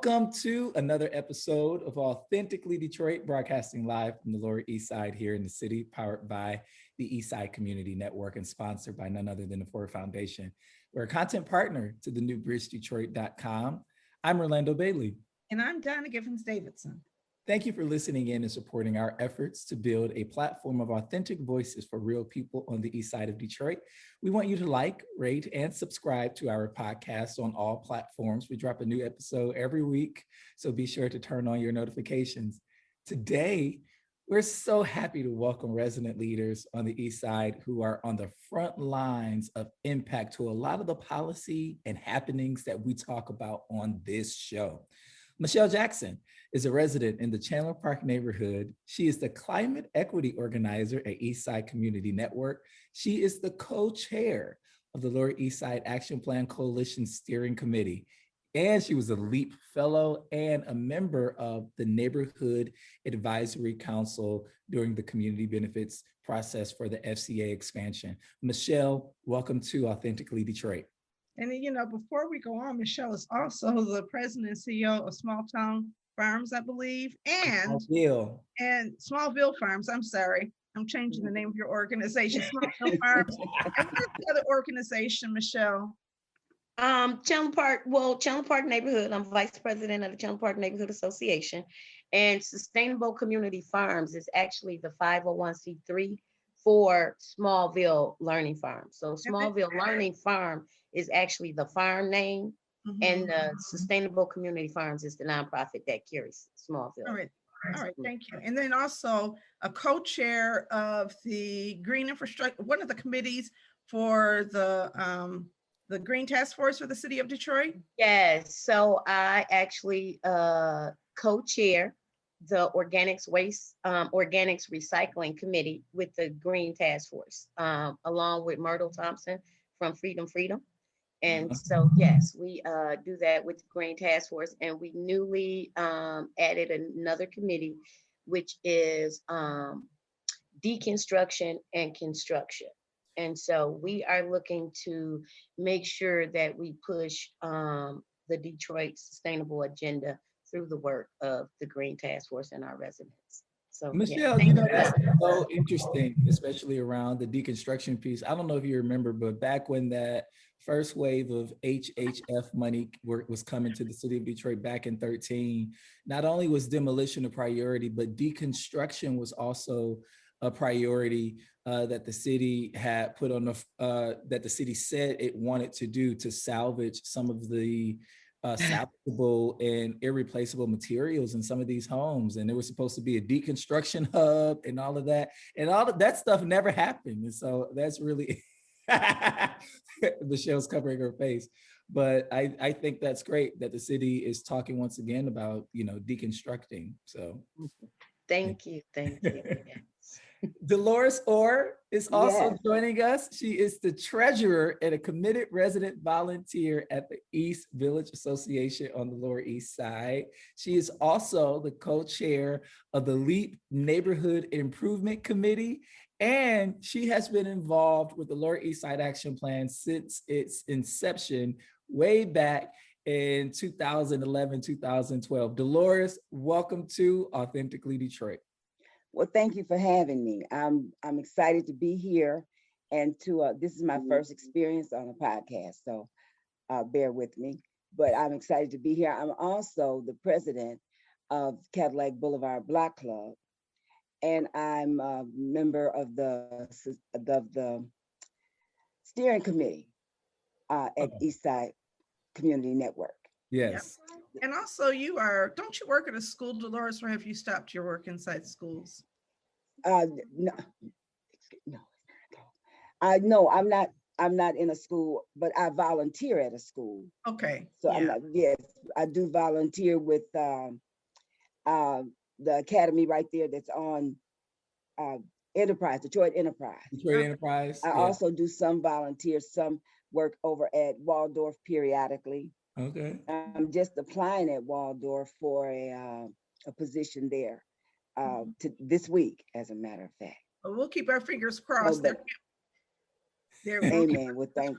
Welcome to another episode of Authentically Detroit, broadcasting live from the Lower Eastside here in the city, powered by the Eastside Community Network and sponsored by none other than the Ford Foundation. We're a content partner to the newbridgedetroit.com. I'm Orlando Bailey. And I'm Donna Davidson. Thank you for listening in and supporting our efforts to build a platform of authentic voices for real people on the east side of Detroit. We want you to like, rate, and subscribe to our podcast on all platforms. We drop a new episode every week, so be sure to turn on your notifications. Today, we're so happy to welcome resident leaders on the east side who are on the front lines of impact to a lot of the policy and happenings that we talk about on this show. Michelle Jackson is a resident in the Chandler Park neighborhood. She is the climate equity organizer at Eastside Community Network. She is the co-chair of the Lower Eastside Action Plan Coalition Steering Committee. And she was a LEAP fellow and a member of the Neighborhood Advisory Council during the community benefits process for the FCA expansion. Michelle, welcome to Authentically Detroit. And then, before we go on, Michelle is also the president and CEO of Small Town Farms, I believe, and Smallville Farms. I'm sorry, I'm changing the name of your organization, Small Town Farms. And what's the other organization, Michelle? Chandler Park Neighborhood. I'm vice president of the Chandler Park Neighborhood Association, and Sustainable Community Farms is actually the 501c3 for Smallville Learning Farm. So Smallville Learning Farm is actually the farm name, and Sustainable Community Farms is the nonprofit that carries Smallville. All right, thank you. And then also a co-chair of the Green Infrastructure, one of the committees for the Green Task Force for the City of Detroit. Yes, so I actually co-chair the Organics Recycling Committee with the Green Task Force, along with Myrtle Thompson from Freedom. And so, yes, we do that with the Green Task Force, and we newly added another committee, which is deconstruction and construction. And so we are looking to make sure that we push the Detroit sustainable agenda through the work of the Green Task Force and our residents. So, Michelle, that's so interesting, especially around the deconstruction piece. I don't know if you remember, but back when that first wave of HHF money was coming to the city of Detroit back in 2013, not only was demolition a priority, but deconstruction was also a priority that the city had put on that the city said it wanted to do to salvage some of the salvageable and irreplaceable materials in some of these homes. And there was supposed to be a deconstruction hub and all of that. And all of that stuff never happened. And so that's really, Michelle's covering her face. But I think that's great that the city is talking once again about, deconstructing. So thank you. Delores Orr is also joining us. She is the treasurer and a committed resident volunteer at the East Village Association on the Lower East Side. She is also the co-chair of the LEAP Neighborhood Improvement Committee, and she has been involved with the Lower East Side Action Plan since its inception way back in 2011, 2012. Delores, welcome to Authentically Detroit. Well, thank you for having me. I'm excited to be here, and this is my first experience on a podcast, so bear with me. But I'm excited to be here. I'm also the president of Cadillac Boulevard Block Club, and I'm a member of the steering committee at Eastside Community Network. Yes. Yep. And also don't you work at a school, Delores, or have you stopped your work inside schools? No, I'm not in a school, but I volunteer at a school. Okay. So I do volunteer with the academy right there that's on Detroit Enterprise. I also do some work over at Waldorf periodically. Okay. I'm just applying at Waldorf for a position there this week, as a matter of fact. Well, we'll keep our fingers crossed. Amen. Well, thank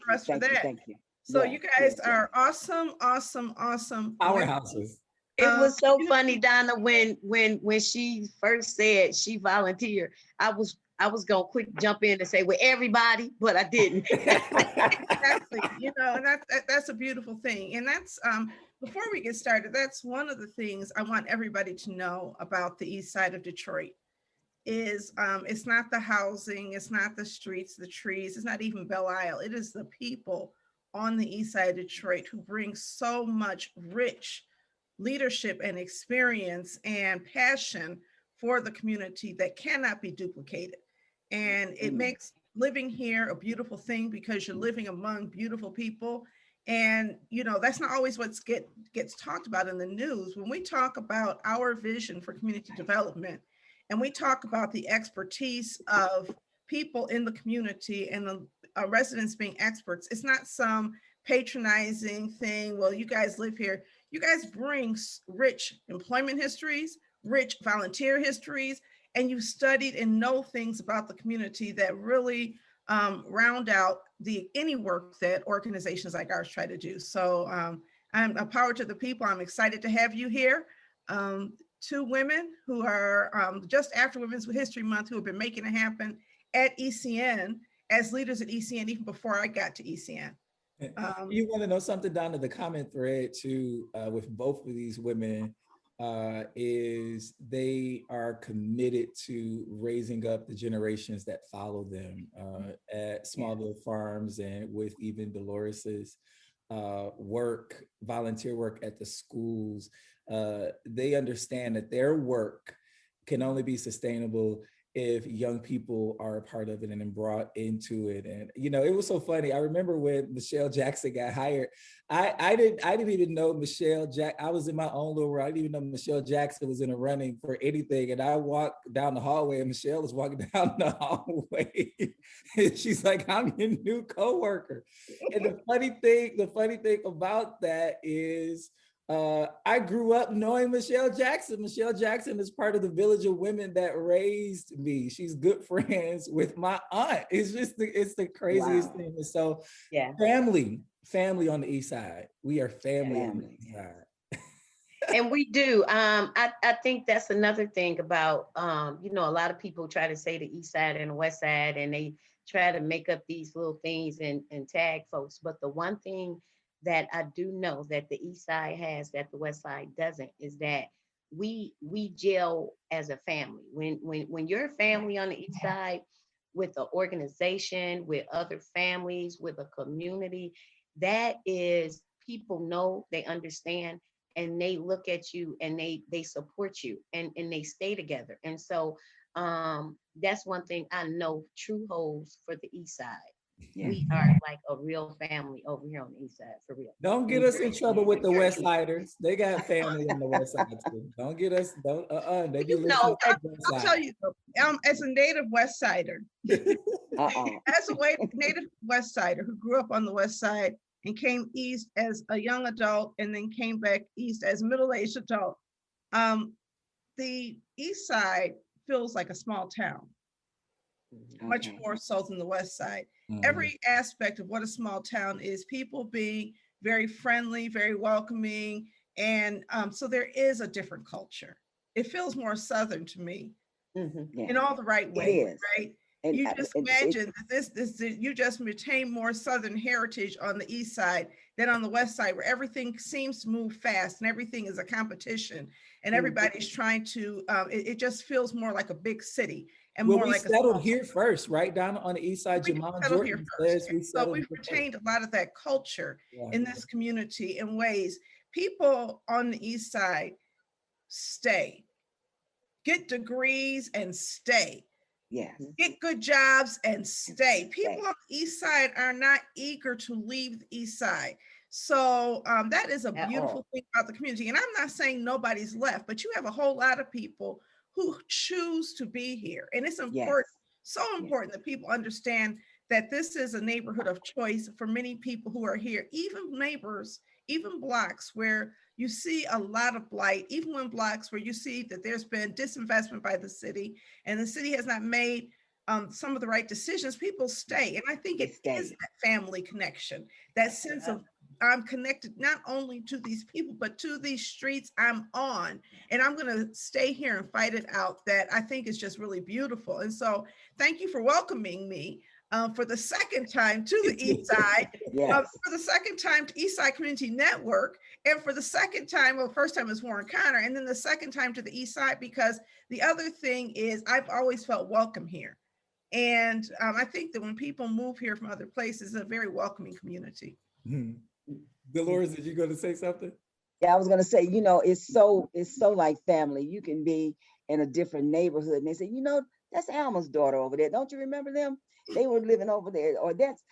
you. So you guys are awesome powerhouses. It was so funny, Donna, when she first said she volunteered. I was gonna quick jump in and say, well, everybody, but I didn't. Exactly, and that's a beautiful thing. And that's before we get started, that's one of the things I want everybody to know about the east side of Detroit is it's not the housing, it's not the streets, the trees, it's not even Belle Isle. It is the people on the east side of Detroit who bring so much rich leadership and experience and passion for the community that cannot be duplicated. And it makes living here a beautiful thing because you're living among beautiful people. And that's not always what gets talked about in the news. When we talk about our vision for community development, and we talk about the expertise of people in the community and the residents being experts, it's not some patronizing thing. Well, you guys live here. You guys bring rich employment histories, rich volunteer histories, and you studied and know things about the community that really round out any work that organizations like ours try to do. So I'm a power to the people. I'm excited to have you here. Two women who are just after Women's History Month who have been making it happen at ECN as leaders at ECN even before I got to ECN. You want to know something, Donna? The comment thread too with both of these women is they are committed to raising up the generations that follow them at Smallville Farms and with even Dolores's volunteer work at the schools. They understand that their work can only be sustainable if young people are a part of it and then brought into it. And it was so funny. I remember when Michelle Jackson got hired, I didn't even know Michelle Jackson. I was in my own little world. I didn't even know Michelle Jackson was in a running for anything. And I walked down the hallway and Michelle was walking down the hallway. And she's like, I'm your new coworker. And the funny thing about that is I grew up knowing Michelle Jackson. Michelle Jackson is part of the village of women that raised me. She's good friends with my aunt. It's the craziest thing. And so family on the east side. We are family on the east side. And we do. I think that's another thing about, a lot of people try to say the east side and the west side, and they try to make up these little things and tag folks. But the one thing that I do know that the east side has that the west side doesn't is that we gel as a family. When you're a family on the east side with an organization, with other families, with a community, that is, people know, they understand, and they look at you and they support you and they stay together. And so that's one thing I know true holds for the east side. Yeah. We are like a real family over here on the east side, for real. Don't get us in trouble with the West Siders. They got family on the West Side too. Don't get us. They be listening. I'll tell you, as a native West Sider, as a native West Sider who grew up on the West Side and came east as a young adult and then came back east as a middle-aged adult, the east side feels like a small town. Much more so than the west side. Every aspect of what a small town is, people being very friendly, very welcoming, and so there is a different culture. It feels more Southern to me, in all the right ways, right? And you just imagine that you just retain more Southern heritage on the east side than on the west side, where everything seems to move fast and everything is a competition and everybody's trying to, it just feels more like a big city. And more we like settled here first, right? Down on the east side, Jamal Jordan says we settled. So we've retained a lot of that culture in this community in ways. People on the east side stay, get degrees and stay. Yes. Get good jobs and stay. People on the east side are not eager to leave the east side. So that is a beautiful thing about the community. And I'm not saying nobody's left, but you have a whole lot of people who choose to be here. And it's important, so important that people understand that this is a neighborhood of choice for many people who are here, even neighbors, even blocks where you see a lot of blight, even when blocks where you see that there's been disinvestment by the city and the city has not made some of the right decisions, people stay. And I think it is that family connection, that sense of I'm connected not only to these people, but to these streets I'm on. And I'm going to stay here and fight it out. That I think is just really beautiful. And so thank you for welcoming me for the second time to the East Side, Yes. for the second time to Eastside Community Network, and for the second time, well, first time was Warren Connor, and then the second time to the East Side, because the other thing is I've always felt welcome here. And I think that when people move here from other places, it's a very welcoming community. Delores, did you go to say something? Yeah, I was gonna say, it's so like family. You can be in a different neighborhood and they say, that's Alma's daughter over there. Don't you remember them? They were living over there. Or that's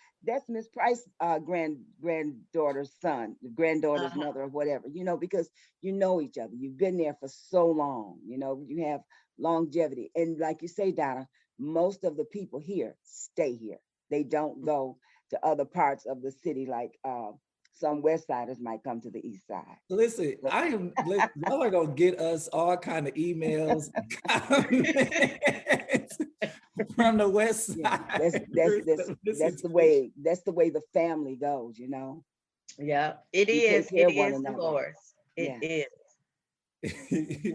Miss Price's granddaughter's son, granddaughter's mother, or whatever, because you know each other. You've been there for so long, you have longevity. And like you say, Donna, most of the people here stay here. They don't go to other parts of the city like some West Siders might come to the East Side. Listen, y'all are gonna get us all kind of emails from the West Side. Yeah, that's the way the family goes, Yeah, it is. It is, Dolores. It is.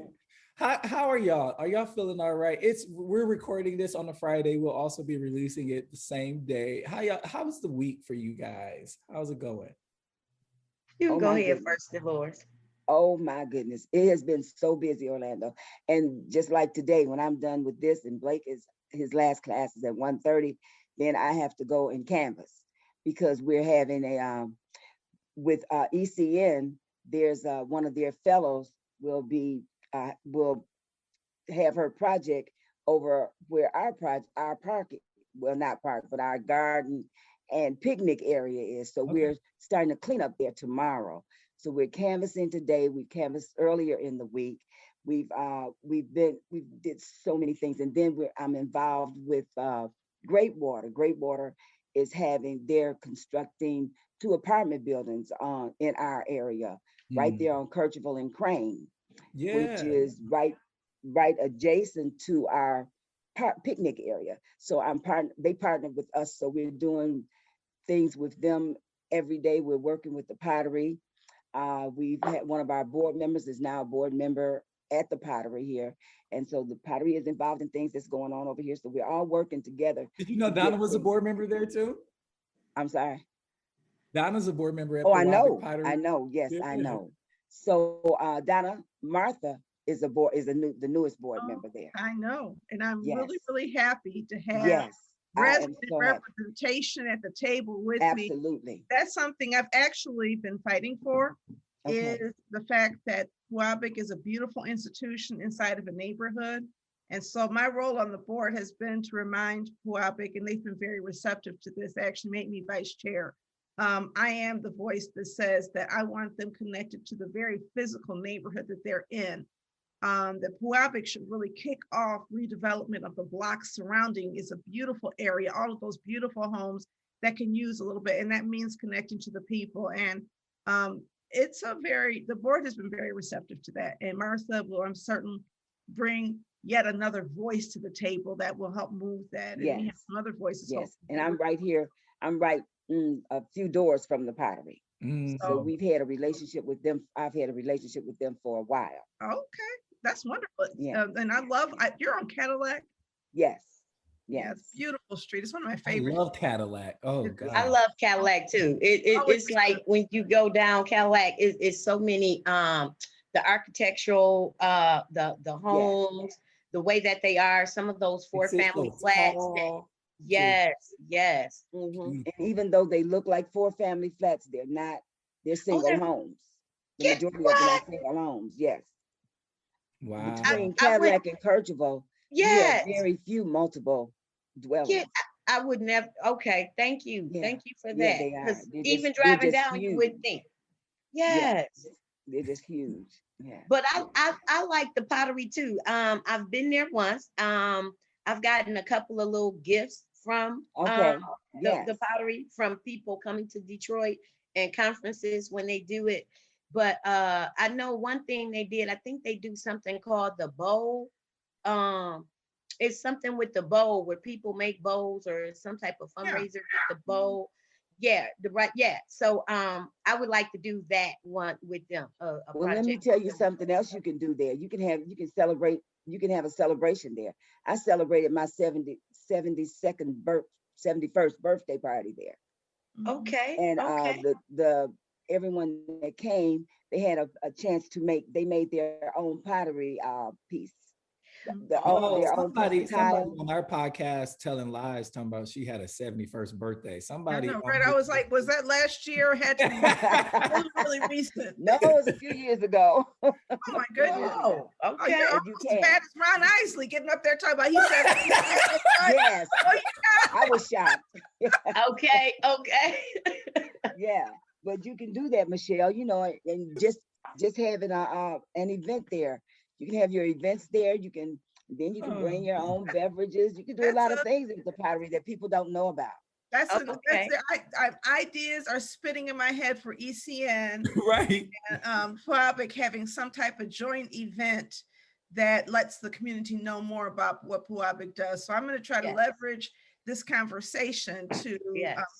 How are y'all? Are y'all feeling all right? We're recording this on a Friday. We'll also be releasing it the same day. How was the week for you guys? How's it going? You can go ahead first, Delores. Oh my goodness. It has been so busy, Orlando. And just like today, when I'm done with this and Blake his last class is at 1:30, then I have to go and canvas because we're having with ECN, there's one of their fellows will have her project over where our park, well, not park, but our garden and picnic area is. So we're starting to clean up there tomorrow. So we're canvassing today. We canvassed earlier in the week. We did so many things, and then I'm involved with Great Water. Great Water is they're constructing 2 apartment buildings in our area, right there on Kercheval and Crane, which is right adjacent to our picnic area. So they partnered with us, so we're doing things with them every day. We're working with the Pottery. We've had one of our board members is now a board member at the Pottery here. And so the Pottery is involved in things that's going on over here. So we're all working together. Did you know Donna was a board member there too? I'm sorry. Donna's a board member at the Pottery. I know. Yes, yeah. I know. So Martha is the newest board member there. I know. And I'm really, really happy to have resident representation at the table with me. Absolutely. That's something I've actually been fighting for, is the fact that Pewabic is a beautiful institution inside of a neighborhood. And so my role on the board has been to remind Pewabic, and they've been very receptive to this, actually made me vice chair. I am the voice that says that I want them connected to the very physical neighborhood that they're in. That Pewabic should really kick off redevelopment of the blocks surrounding. It's a beautiful area, all of those beautiful homes that can use a little bit, and that means connecting to the people. And the board has been very receptive to that. And Martha will, I'm certain, bring yet another voice to the table that will help move that. And we have some other voices. Yes, and I'm right here. I'm right a few doors from the Pottery. So we've had a relationship with them. I've had a relationship with them for a while. Okay, that's wonderful. Yeah, and you're on Cadillac. Yes. Yeah, it's a beautiful street. It's one of my favorites. I love Cadillac. Oh God, I love Cadillac too. It's like when you go down Cadillac, it's so many the architectural the homes, the way that they are. Some of those 4-family flats. Yes. And even though they look like 4-family flats, they're not. They're single homes. The majority of them are single homes. Yes. Wow. Between Cadillac and Kercheval, you have very few multiple dwellings. Yeah, I would never. Okay, thank you. Yeah. Thank you for that. Because even they're driving down, you would think. Yes. They're just huge. Yeah. But I like the Pottery too. I've been there once. I've gotten a couple of little gifts from the Pottery from people coming to Detroit and conferences when they do it. But I know one thing they did. I think they do something called the bowl. It's something with the bowl where people make bowls or some type of fundraiser with the bowl. Yeah, yeah. So I would like to do that one with them. Well, Project. let me tell you something else you can do there. You can celebrate, you can have a celebration there. I celebrated my 71st birthday party there. Okay. And Okay. the everyone that came, they had a chance to they made their own pottery piece. Their own Somebody tile. on our podcast telling lies, talking about she had a 71st birthday. I Somebody know, right? I was like, was that last year? Or had to be really recent. No, it was a few years ago. Oh my goodness. Oh, Oh, okay. you're almost as bad as Ron Isley getting up there talking about he said. Yes, I was shocked. Okay. Okay. Yeah, but you can do that, Michelle. You know, and just having an event there. You can have your events there. You can bring your own beverages. You can do a lot of things with the pottery that people don't know about. That's ideas are spitting in my head for ECN. Right. And PUABIC having some type of joint event that lets the community know more about what PUABIC does. So I'm going to try to leverage this conversation to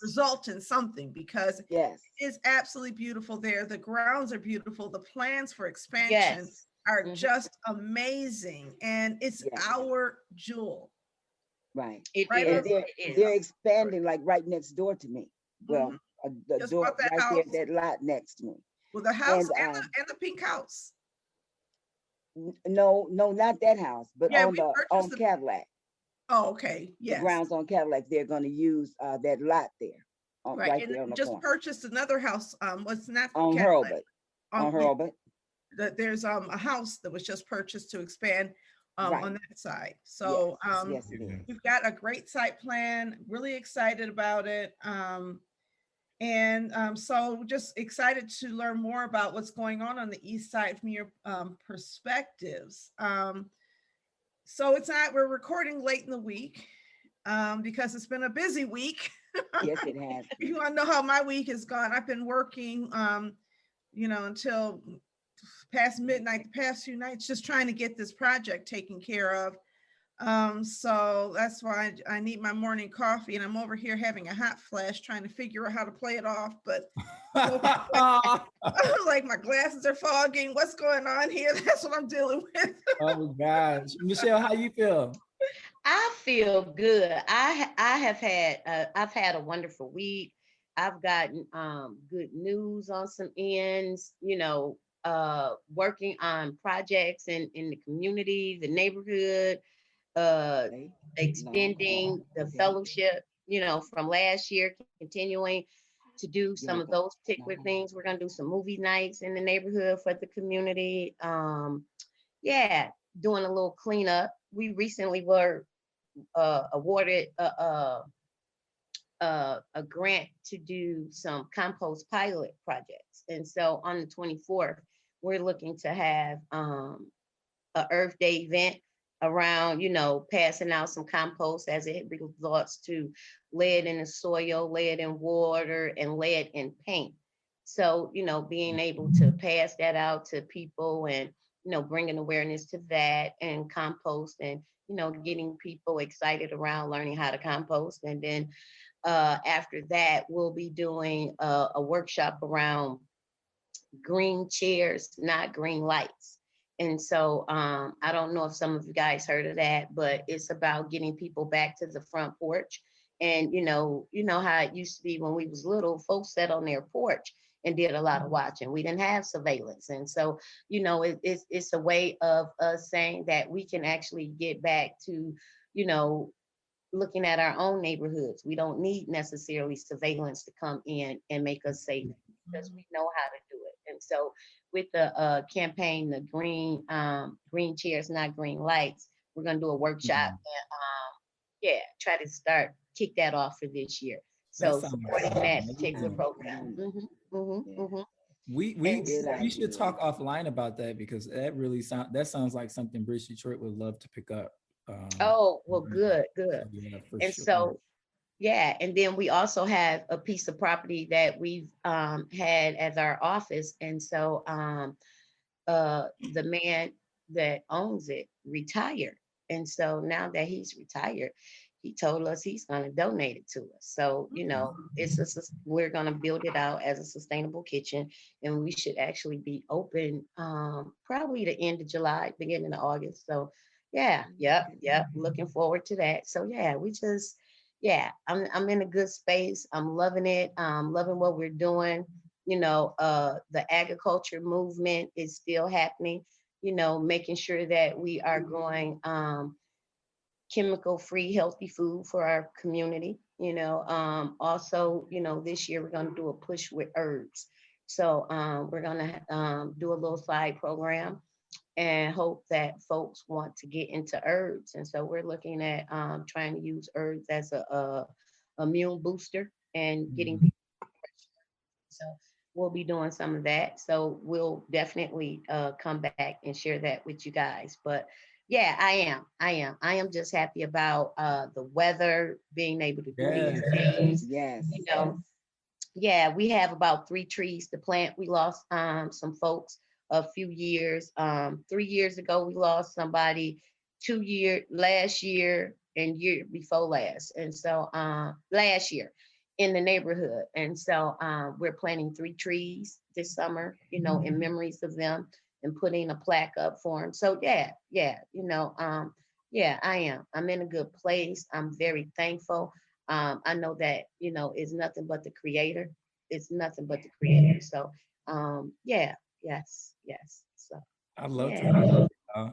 result in something, because it is absolutely beautiful there. The grounds are beautiful. The plans for expansion are just amazing. And it's our jewel. Right. It they're expanding like right next door to me. Well, the just door right house. there, that lot next to me. Well, the house and the pink house. No, not that house, but on Cadillac. Oh, okay. Yes. The grounds on Cadillac, they're going to use that lot there. Right and there on the just corner. Purchased another house. What's not on Hurlbut. On Hurlbut. There's a house that was just purchased to expand on that side. So yes, it is. We've got a great site plan. Really excited about it. So just excited to learn more about what's going on the east side from your perspectives. So we're recording late in the week because it's been a busy week. Yes, it has. If you want to know how my week has gone, I've been working, until past midnight, the past few nights, just trying to get this project taken care of. So that's why I need my morning coffee, and I'm over here having a hot flash trying to figure out how to play it off. But like my glasses are fogging. What's going on here? That's what I'm dealing with. Oh gosh, Michelle, how you feel? I feel good. I've had a wonderful week. I've gotten good news on some ends, working on projects in the community, the neighborhood, extending the fellowship, from last year, continuing to do some of those particular things. We're going to do some movie nights in the neighborhood for the community. Doing a little cleanup. We recently were awarded a grant to do some compost pilot projects. And so on the 24th, we're looking to have a Earth Day event around, passing out some compost as it resorts to lead in the soil, lead in water, and lead in paint. So, being able to pass that out to people and, bringing awareness to that and compost and, getting people excited around learning how to compost. And then after that, we'll be doing a workshop around green chairs, not green lights. And so I don't know if some of you guys heard of that, but it's about getting people back to the front porch. And, you know how it used to be when we was little, folks sat on their porch and did a lot of watching. We didn't have surveillance. And so, it's a way of us saying that we can actually get back to, looking at our own neighborhoods. We don't need necessarily surveillance to come in and make us safe, because we know how to do it. And so with the campaign, the green chairs, not green lights, we're going to do a workshop and try to kick that off for this year. So supporting that particular program. We should talk offline about that, because that sounds like something Bridge Detroit would love to pick up. Good. Yeah, and sure. So, and then we also have a piece of property that we've had as our office. And so the man that owns it retired. And so now that he's retired, he told us he's going to donate it to us. So, it's we're going to build it out as a sustainable kitchen, and we should actually be open probably the end of July, beginning of August. So, yeah, looking forward to that. So, I'm in a good space. I'm loving it. Loving what we're doing. The agriculture movement is still happening. Making sure that we are growing chemical-free, healthy food for our community. Also, this year we're going to do a push with herbs. So we're going to do a little side program and hope that folks want to get into herbs. And so we're looking at trying to use herbs as a immune booster and getting people. So we'll be doing some of that. So we'll definitely come back and share that with you guys. But yeah, I am just happy about the weather, being able to do these things. Yes. Yeah, we have about 3 trees to plant. We lost some folks a few years. 3 years ago, we lost somebody last year and year before last. And so last year in the neighborhood. And so we're planting 3 trees this summer, in memories of them, and putting a plaque up for them. So I am. I'm in a good place. I'm very thankful. I know that, it's nothing but the creator. It's nothing but the creator. So yes. So I love that. Oh,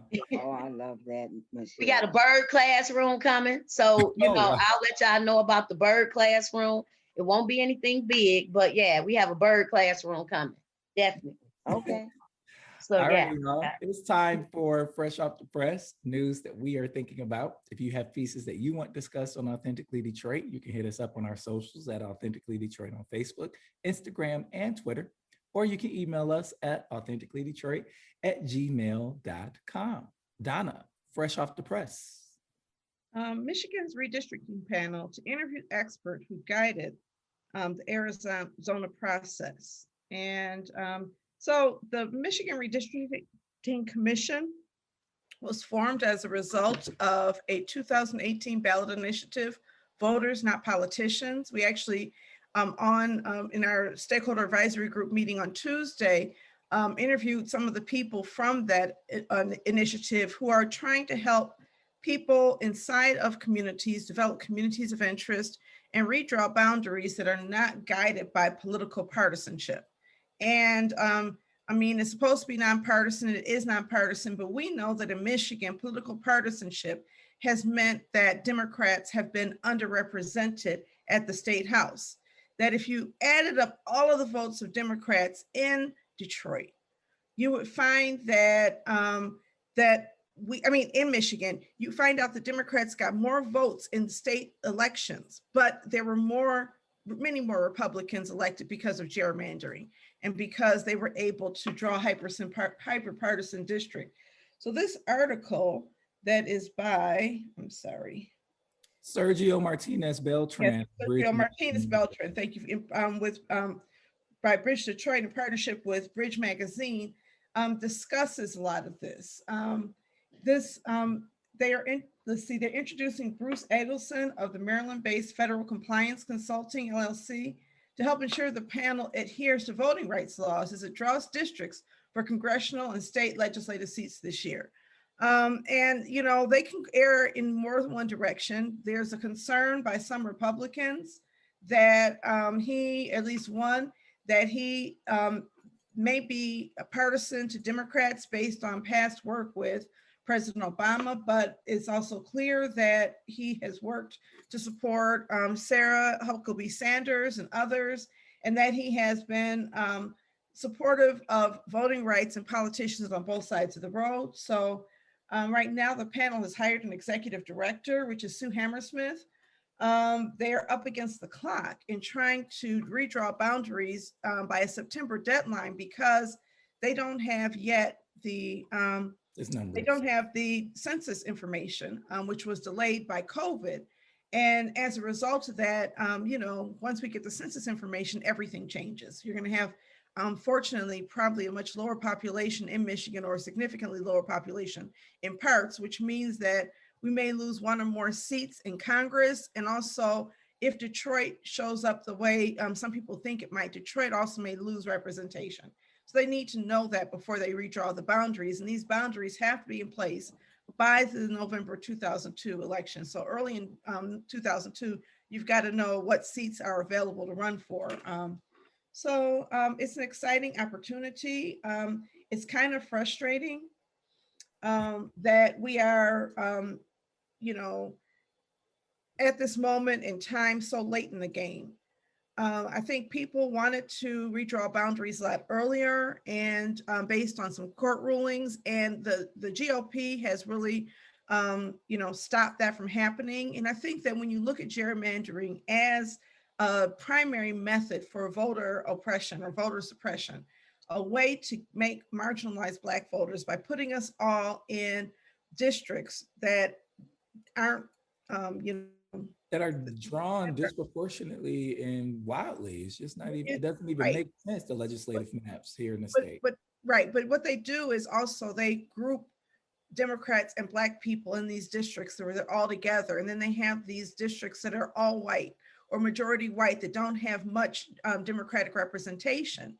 I love that, Michelle. We got a bird classroom coming. So, wow. I'll let y'all know about the bird classroom. It won't be anything big, but yeah, we have a bird classroom coming. Definitely. Okay. So All right, y'all. It's time for Fresh Off the Press, news that we are thinking about. If you have pieces that you want discussed on Authentically Detroit, you can hit us up on our socials at Authentically Detroit on Facebook, Instagram, and Twitter, or you can email us at authenticallydetroit@gmail.com. Donna, Fresh Off the Press. Michigan's redistricting panel to interview experts who guided the Arizona process. And so the Michigan Redistricting Commission was formed as a result of a 2018 ballot initiative, Voters Not Politicians. We actually in our stakeholder advisory group meeting on Tuesday, interviewed some of the people from that initiative who are trying to help people inside of communities develop communities of interest and redraw boundaries that are not guided by political partisanship. And it's supposed to be nonpartisan, it is nonpartisan, but we know that in Michigan, political partisanship has meant that Democrats have been underrepresented at the state house. That if you added up all of the votes of Democrats in Detroit, you would find that in Michigan, you find out the Democrats got more votes in state elections, but there were many more Republicans elected because of gerrymandering and because they were able to draw hyper-partisan district. So this article that is by, Sergio Martinez Beltran. Yes, Sergio Martinez Beltran, thank you, by Bridge Detroit in partnership with Bridge Magazine, discusses a lot of this. They're introducing Bruce Adelson of the Maryland-based Federal Compliance Consulting, LLC, to help ensure the panel adheres to voting rights laws as it draws districts for congressional and state legislative seats this year. They can err in more than one direction. There's a concern by some Republicans that he may be a partisan to Democrats based on past work with President Obama, but it's also clear that he has worked to support Sarah Huckabee Sanders and others, and that he has been supportive of voting rights and politicians on both sides of the road. So right now the panel has hired an executive director, which is Sue Hammersmith. They are up against the clock in trying to redraw boundaries by a September deadline because they don't have yet the census information, which was delayed by COVID. And as a result of that, once we get the census information, everything changes. You're going to have, unfortunately, probably a much lower population in Michigan, or a significantly lower population in parts, which means that we may lose one or more seats in Congress. And also, if Detroit shows up the way some people think it might, Detroit also may lose representation. So they need to know that before they redraw the boundaries. And these boundaries have to be in place by the November 2002 election. So early in 2002, you've got to know what seats are available to run for. So it's an exciting opportunity. It's kind of frustrating that we are, at this moment in time, so late in the game. I think people wanted to redraw boundaries a lot earlier, and based on some court rulings, and the GOP has really, stopped that from happening. And I think that when you look at gerrymandering as a primary method for voter oppression or voter suppression, a way to make marginalized Black voters by putting us all in districts that aren't, that are drawn disproportionately and wildly. It's just not even, it doesn't even right. make sense, the legislative maps here in the state. But what they do is also they group Democrats and Black people in these districts where they're all together. And then they have these districts that are all white or majority white that don't have much Democratic representation.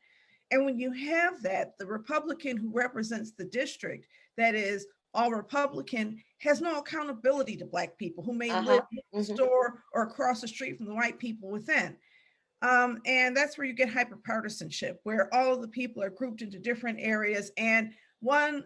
And when you have that, the Republican who represents the district that is all Republican has no accountability to Black people who may live next door or across the street from the white people within. And that's where you get hyperpartisanship, where all of the people are grouped into different areas, and one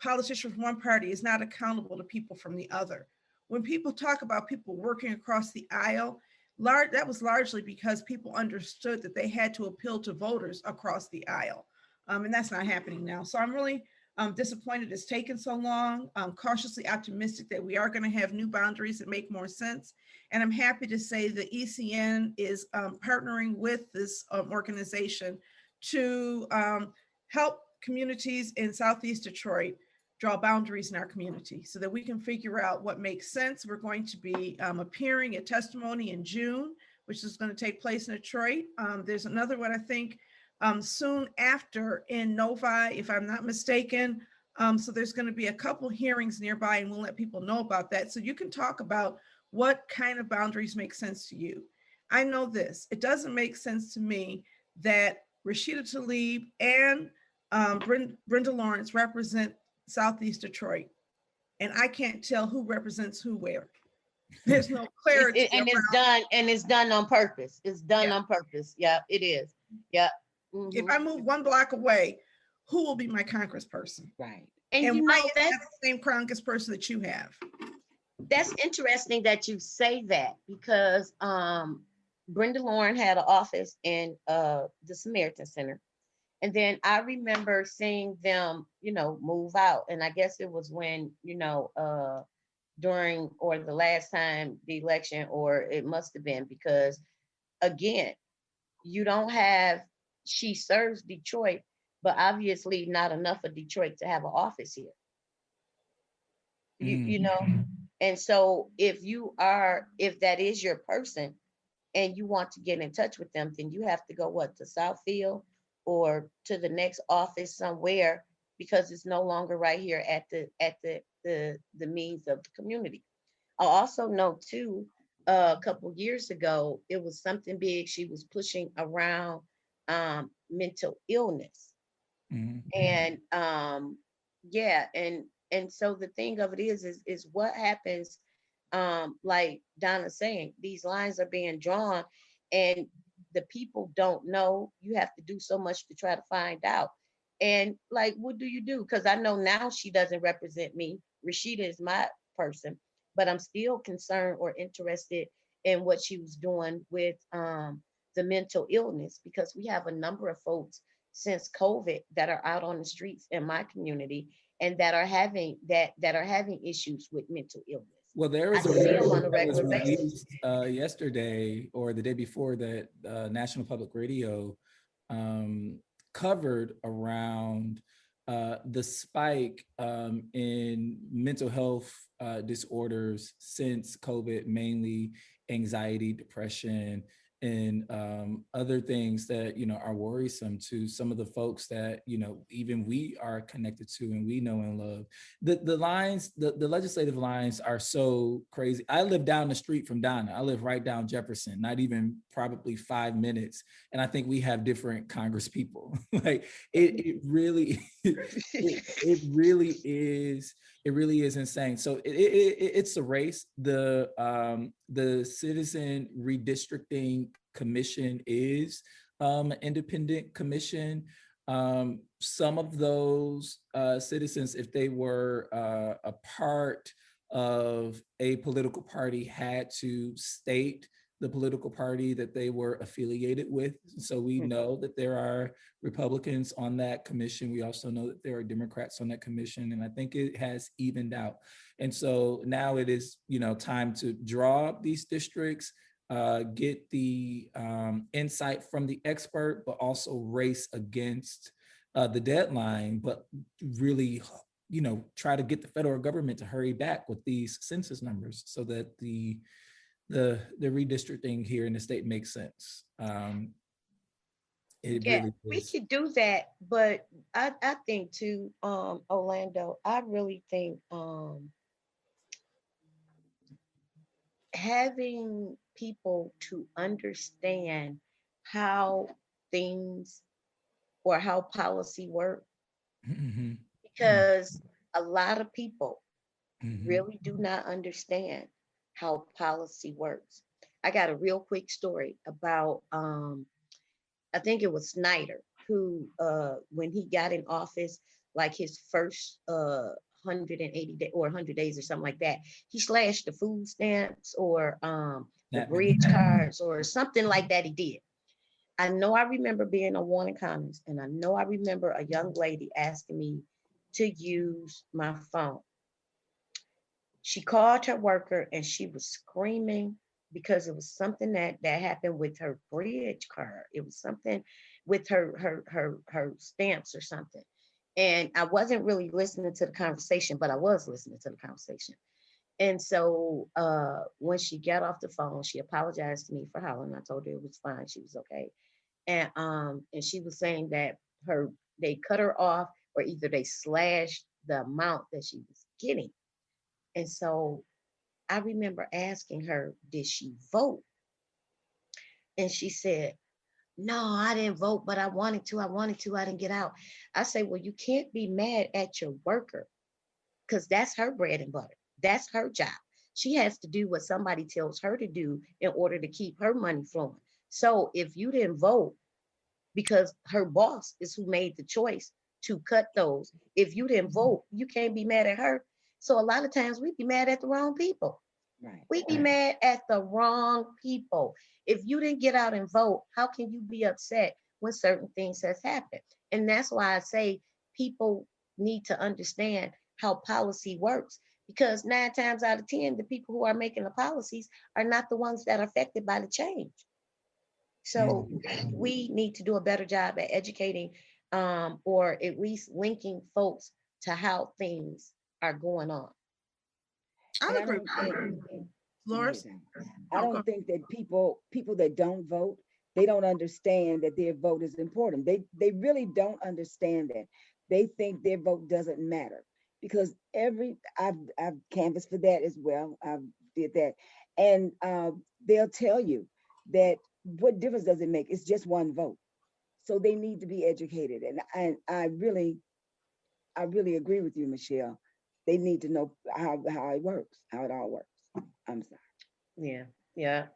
politician from one party is not accountable to people from the other. When people talk about people working across the aisle, that was largely because people understood that they had to appeal to voters across the aisle. And that's not happening now. So I'm really disappointed it's taken so long. I'm cautiously optimistic that we are going to have new boundaries that make more sense. And I'm happy to say the ECN is partnering with this organization to help communities in Southeast Detroit draw boundaries in our community so that we can figure out what makes sense. We're going to be appearing at testimony in June, which is going to take place in Detroit. There's another one, I think, soon after in Novi, if I'm not mistaken. So there's going to be a couple hearings nearby, and we'll let people know about that. So you can talk about what kind of boundaries make sense to you. I know this, it doesn't make sense to me that Rashida Tlaib and Brenda Lawrence represent Southeast Detroit, and I can't tell who represents who where. There's no clarity. It's done on purpose. It's done on purpose. Yeah, it is. Yeah. Mm-hmm. If I move one block away, who will be my congressperson? Right. And why is that the same congressperson that you have? That's interesting that you say that, because Brenda Lauren had an office in the Samaritan Center. And then I remember seeing them, move out. And I guess it was when, during or the last time the election, or it must have been, because again, you don't have, she serves Detroit, but obviously not enough of Detroit to have an office here. You know, and so if that is your person and you want to get in touch with them, then you have to go to Southfield or to the next office somewhere, because it's no longer right here at the means of the community. I also know too, a couple years ago, it was something big she was pushing around mental illness. And and so the thing of it is what happens, like Donna's saying, these lines are being drawn and the people don't know. You have to do so much to try to find out. And like, what do you do? Because I know now she doesn't represent me. Rashida is my person, but I'm still concerned or interested in what she was doing with the mental illness, because we have a number of folks since COVID that are out on the streets in my community and that are having issues with mental illness. Well, there was a report that was released yesterday or the day before that National Public Radio covered around the spike in mental health disorders since COVID, mainly anxiety, depression, and other things that, you know, are worrisome to some of the folks that, you know, even we are connected to and we know and love. The lines, the legislative lines are so crazy. I live down the street from Donna. I live right down Jefferson, not even probably 5 minutes. And I think we have different Congress people. Like it really, it really is. It really is insane. So it's a race. The Citizen Redistricting Commission is an independent commission. Some of those citizens, if they were a part of a political party, had to state the political party that they were affiliated with. So we know that there are Republicans on that commission. We also know that there are Democrats on that commission, and I think it has evened out. And so now it is, you know, time to draw these districts, get the insight from the expert, but also race against the deadline, but really, you know, try to get the federal government to hurry back with these census numbers so that the redistricting here in the state makes sense. Yeah, Really we is. could do that, but I think too, Orlando, I really think having people to understand how things or how policy work, Mm-hmm. because a lot of people Mm-hmm. really do not understand how policy works. I got a real quick story about I think it was Snyder who when he got in office, like his first 180 days or 100 days or something like that, he slashed the food stamps or the bridge cards or something like that he did. I know I remember being on Warren Commons, and I know I remember a young lady asking me to use my phone. She called her worker and she was screaming because it was something that happened with her bridge card. It was something with her stamps or something. And I wasn't really listening to the conversation, but I was listening to the conversation. And so when she got off the phone, she apologized to me for hollering. I told her it was fine. She was okay. And she was saying that they cut her off, or either they slashed the amount that she was getting. And so I remember asking her, did she vote? And she said, no, I didn't vote, but I wanted to. I didn't get out. I say, well, you can't be mad at your worker because that's her bread and butter. That's her job. She has to do what somebody tells her to do in order to keep her money flowing. So if you didn't vote, because her boss is who made the choice to cut those, if you didn't vote, you can't be mad at her. So a lot of times we be mad at the wrong people. Right. We be mad at the wrong people. If you didn't get out and vote, how can you be upset when certain things has happened? And that's why I say people need to understand how policy works, because 9 times out of 10, the people who are making the policies are not the ones that are affected by the change. So we need to do a better job at educating or at least linking folks to how things are going on. I agree. Loris? I don't think that people that don't vote, they don't understand that their vote is important. They really don't understand that. They think their vote doesn't matter, because I've canvassed for that as well. I did that, and they'll tell you that what difference does it make? It's just one vote. So they need to be educated, and I really agree with you, Michelle. They need to know how it works, how it all works. I'm sorry. Yeah.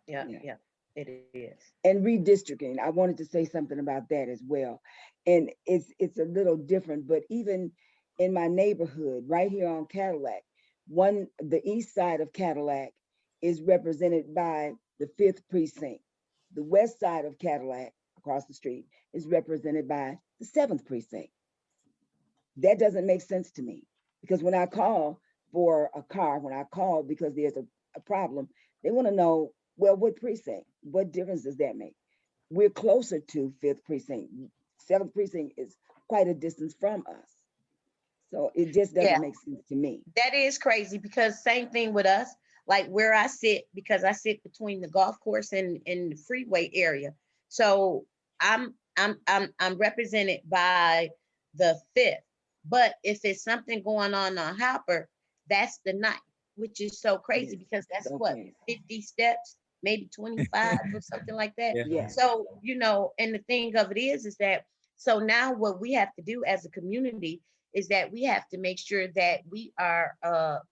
It is. And redistricting, I wanted to say something about that as well. And it's a little different, but even in my neighborhood, right here on Cadillac, the east side of Cadillac is represented by the 5th precinct. The west side of Cadillac, across the street, is represented by the 7th precinct. That doesn't make sense to me, because when I call for a car, when I call because there's a problem, they want to know, well, what precinct? What difference does that make? We're closer to 5th precinct. 7th precinct is quite a distance from us. So it just doesn't make sense to me. That is crazy, because same thing with us. like where I sit, because I sit between the golf course and the freeway area. So I'm represented by the 5th. But if it's something going on Hopper, that's the 9th, which is so crazy because that's what, 50 steps, maybe 25 or something like that. Yeah. So, you know, and the thing of it is that, so now what we have to do as a community is that we have to make sure that we are,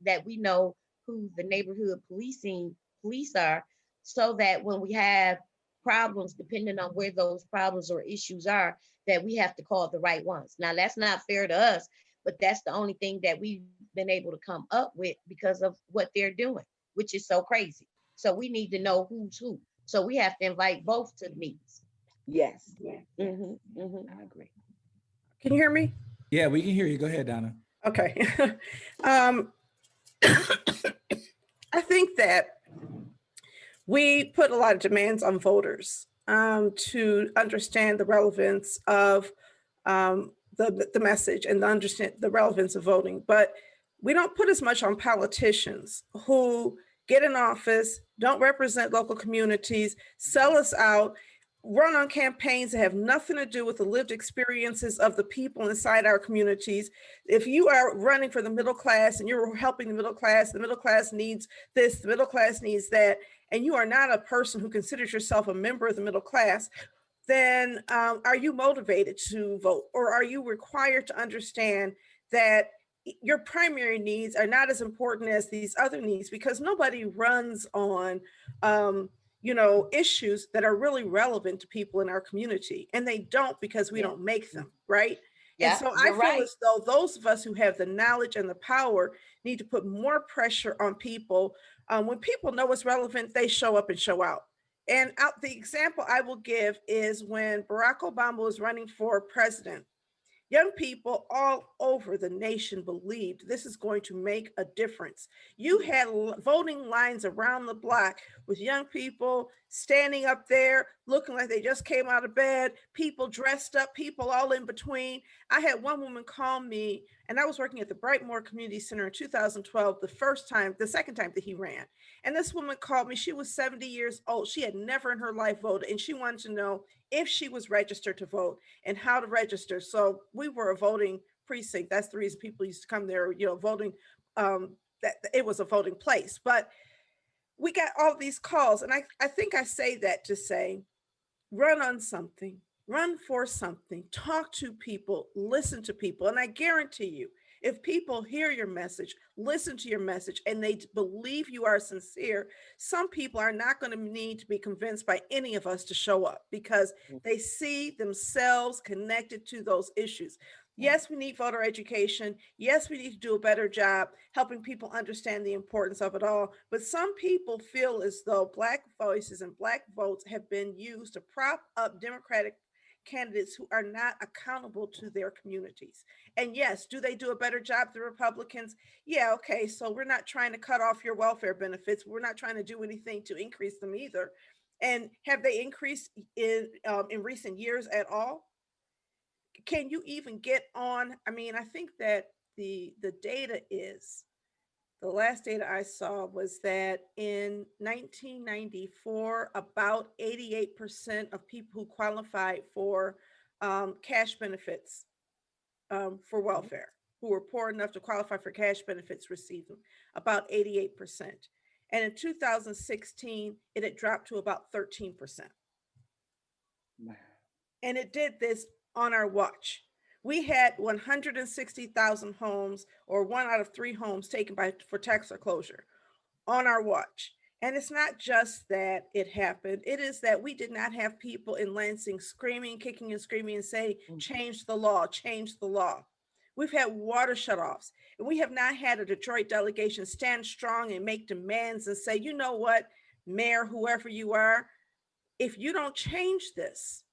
that we know who the neighborhood police are, so that when we have problems, depending on where those problems or issues are, that we have to call the right ones. Now, that's not fair to us, but that's the only thing that we've been able to come up with because of what they're doing, which is so crazy. So we need to know who's who. So we have to invite both to the meetings. Yes. I agree. Can you hear me? Yeah, we can hear you. Go ahead, Donna. Okay. I think that we put a lot of demands on voters to understand the relevance of the message and understand the relevance of voting, but we don't put as much on politicians who get in office, don't represent local communities, sell us out, run on campaigns that have nothing to do with the lived experiences of the people inside our communities. If you are running for the middle class and you're helping the middle class needs this, the middle class needs that, and you are not a person who considers yourself a member of the middle class, then are you motivated to vote? Or are you required to understand that your primary needs are not as important as these other needs? Because nobody runs on issues that are really relevant to people in our community, and they don't, because we don't make them, right? Yeah, and so I feel as though those of us who have the knowledge and the power need to put more pressure on people. When people know what's relevant, they show up and show out. And the example I will give is when Barack Obama was running for president. Young people all over the nation believed this is going to make a difference. You had voting lines around the block with young people standing up there looking like they just came out of bed, people dressed up, people all in between. I had one woman call me, and I was working at the Brightmoor Community Center in 2012, the second time that he ran. And this woman called me. She was 70 years old. She had never in her life voted, and she wanted to know if she was registered to vote and how to register. So we were a voting precinct. That's the reason people used to come there, voting, that it was a voting place. But we got all these calls. And I think I say that to say, run on something, run for something, talk to people, listen to people. And I guarantee you, if people hear your message, listen to your message, and they believe you are sincere, some people are not going to need to be convinced by any of us to show up, because they see themselves connected to those issues. Yes, we need voter education. Yes, we need to do a better job helping people understand the importance of it all. But some people feel as though Black voices and Black votes have been used to prop up Democratic candidates who are not accountable to their communities. And yes, do they do a better job, the Republicans? Yeah, okay, so we're not trying to cut off your welfare benefits. We're not trying to do anything to increase them either. And have they increased in recent years at all? Can you even get on? I mean, I think that the data is, the last data I saw was that in 1994, about 88% of people who qualified for cash benefits for welfare, who were poor enough to qualify for cash benefits, received them, about 88%. And in 2016, it had dropped to about 13%. And it did this on our watch. We had 160,000 homes, or 1 out of 3 homes, taken for tax foreclosure on our watch. And it's not just that it happened. It is that we did not have people in Lansing screaming, kicking and screaming and saying, change the law, change the law. We've had water shutoffs, and we have not had a Detroit delegation stand strong and make demands and say, you know what, Mayor, whoever you are, if you don't change this,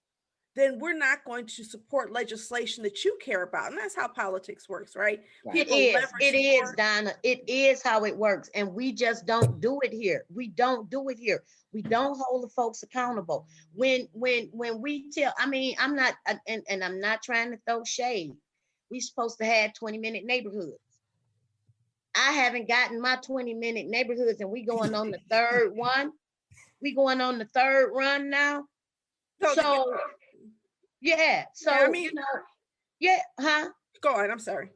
then we're not going to support legislation that you care about. And that's how politics works, right? It is, Donna. It is how it works. And we just don't do it here. We don't do it here. We don't hold the folks accountable. When we tell, I mean, I'm not, and I'm not trying to throw shade. We're supposed to have 20-minute neighborhoods. I haven't gotten my 20-minute neighborhoods, and we going on the third one. We going on the third run now. So yeah. So yeah, I mean, you know, yeah, huh? Go on. I'm sorry.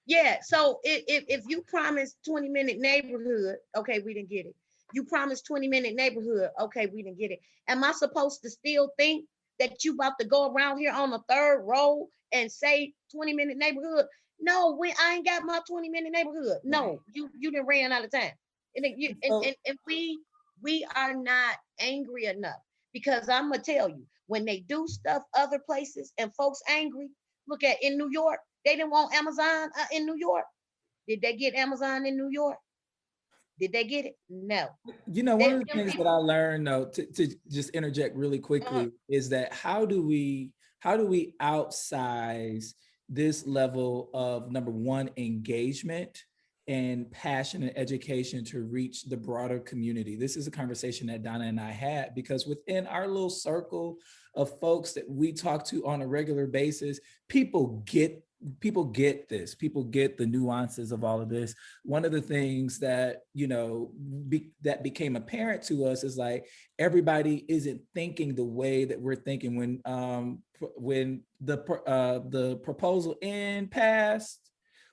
Yeah. So if you promised 20-minute neighborhood, okay, we didn't get it. You promised 20-minute neighborhood, okay, we didn't get it. Am I supposed to still think that you about to go around here on the third row and say 20-minute neighborhood? No, when I ain't got my 20-minute neighborhood. No, you didn't ran out of time. And we are not angry enough, because I'm gonna tell you, when they do stuff other places and folks angry, look at in New York, they didn't want Amazon in New York. Did they get Amazon in New York? Did they get it? No. You know, one of the things that I learned, though, to just interject really quickly, is that how do we outsize this level of, number one, engagement and passion and education to reach the broader community? This is a conversation that Donna and I had, because within our little circle of folks that we talk to on a regular basis, people get this. People get the nuances of all of this. One of the things that, you know, that became apparent to us is like, everybody isn't thinking the way that we're thinking. When the proposal N passed,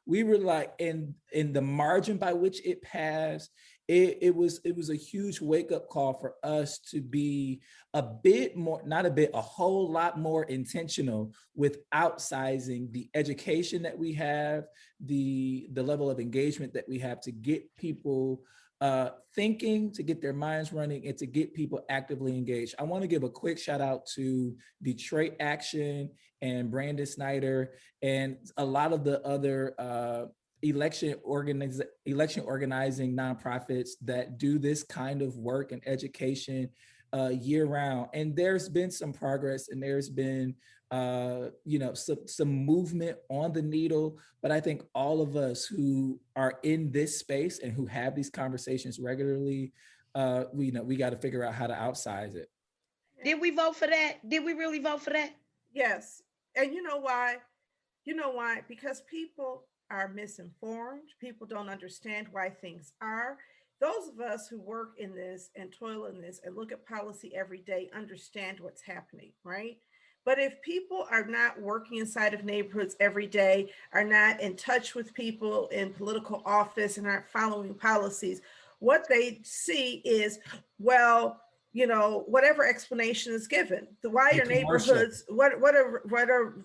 we were like, in the margin by which it passed, it was a huge wake-up call for us to be a bit more, not a bit, a whole lot more intentional with outsizing the education that we have, the level of engagement that we have, to get people thinking, to get their minds running, and to get people actively engaged. I want to give a quick shout out to Detroit Action and Brandon Snyder and a lot of the other election organizing nonprofits that do this kind of work and education year round. And there's been some progress, and there's been some movement on the needle. But I think all of us who are in this space and who have these conversations regularly, we got to figure out how to outsize it. Did we vote for that? Did we really vote for that? Yes. And you know why? Because people are misinformed. People don't understand why things are. Those of us who work in this and toil in this and look at policy every day understand what's happening, right? But if people are not working inside of neighborhoods every day, are not in touch with people in political office, and aren't following policies, what they see is, well, you know, whatever explanation is given, why your neighborhoods, what are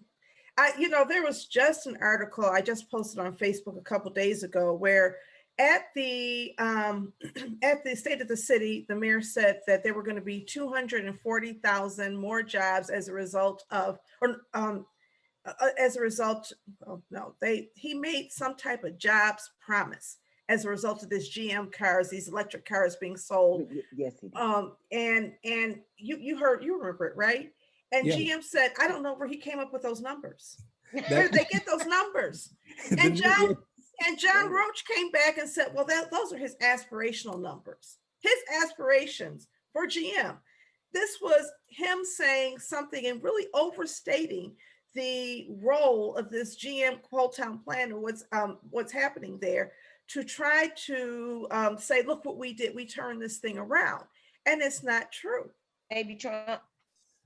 there was just an article I just posted on Facebook a couple of days ago where at the State of the City, the mayor said that there were going to be 240,000 more jobs as a result of, he made some type of jobs promise as a result of this GM cars, these electric cars being sold. Yes, he did. And you remember it, right? And yeah. GM said, I don't know where he came up with those numbers. Where did they get those numbers? And John Roach came back and said, well, those are his aspirational numbers, his aspirations for GM. This was him saying something and really overstating the role of this GM whole town plan and what's happening there, to try to say, look what we did, we turned this thing around. And it's not true. Maybe Trump.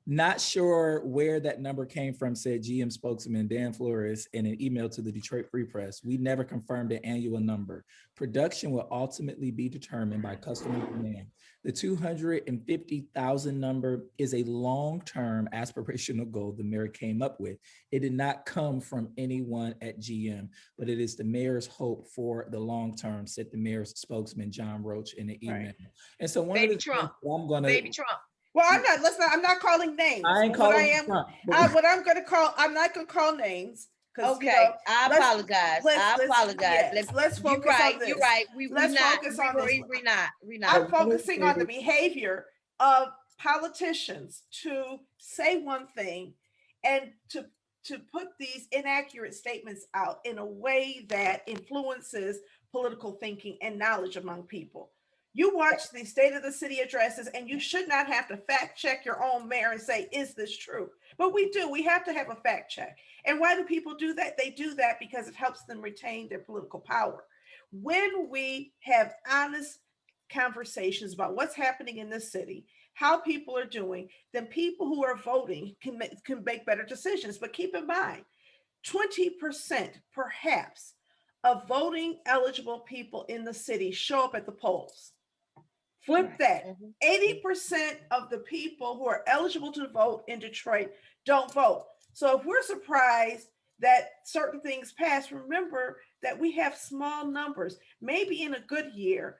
Not sure where that number came from, said GM spokesman Dan Flores in an email to the Detroit Free Press. We never confirmed an annual number. Production will ultimately be determined by customer demand. The 250,000 number is a long-term aspirational goal the mayor came up with. It did not come from anyone at GM, but it is the mayor's hope for the long term, said the mayor's spokesman, John Roach, in the email. Right. And so Baby Trump. Well, I'm not calling names. I ain't calling Trump. I'm not going to call names. Okay, I apologize. Let's focus on this. You're right. We're not. I'm focusing on the behavior of politicians to say one thing and to put these inaccurate statements out in a way that influences political thinking and knowledge among people. You watch the State of the City addresses, and you should not have to fact check your own mayor and say, is this true? But we do. We have to have a fact check. And why do people do that? They do that because it helps them retain their political power. When we have honest conversations about what's happening in the city, how people are doing, then people who are voting can make better decisions. But keep in mind, 20% perhaps of voting eligible people in the city show up at the polls. Flip that. 80% of the people who are eligible to vote in Detroit don't vote. So if we're surprised that certain things pass, remember that we have small numbers. Maybe in a good year,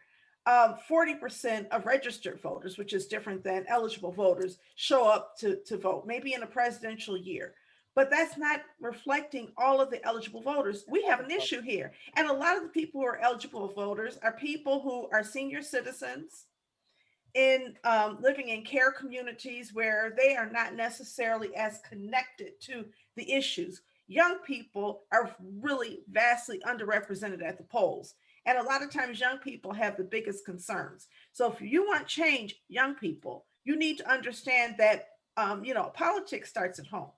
40% of registered voters, which is different than eligible voters, show up to vote, maybe in a presidential year. But that's not reflecting all of the eligible voters. We have an issue here. And a lot of the people who are eligible voters are people who are senior citizens in living in care communities where they are not necessarily as connected to the issues. Young people are really vastly underrepresented at the polls. And a lot of times young people have the biggest concerns. So if you want change, young people, you need to understand that, politics starts at home.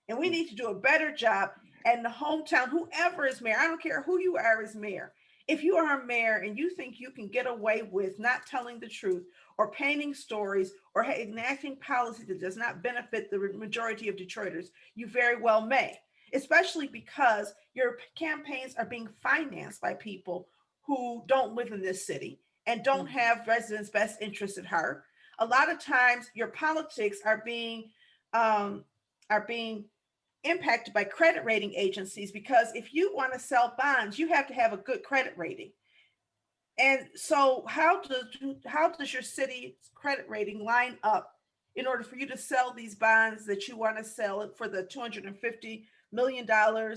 And we need to do a better job. And the hometown, whoever is mayor, I don't care who you are as mayor. If you are a mayor and you think you can get away with not telling the truth or painting stories or enacting policy that does not benefit the majority of Detroiters, you very well may, especially because your campaigns are being financed by people who don't live in this city and don't have residents' best interests at heart. A lot of times your politics are being impacted by credit rating agencies, because if you want to sell bonds, you have to have a good credit rating. And so how does your city's credit rating line up in order for you to sell these bonds that you want to sell for the $250 million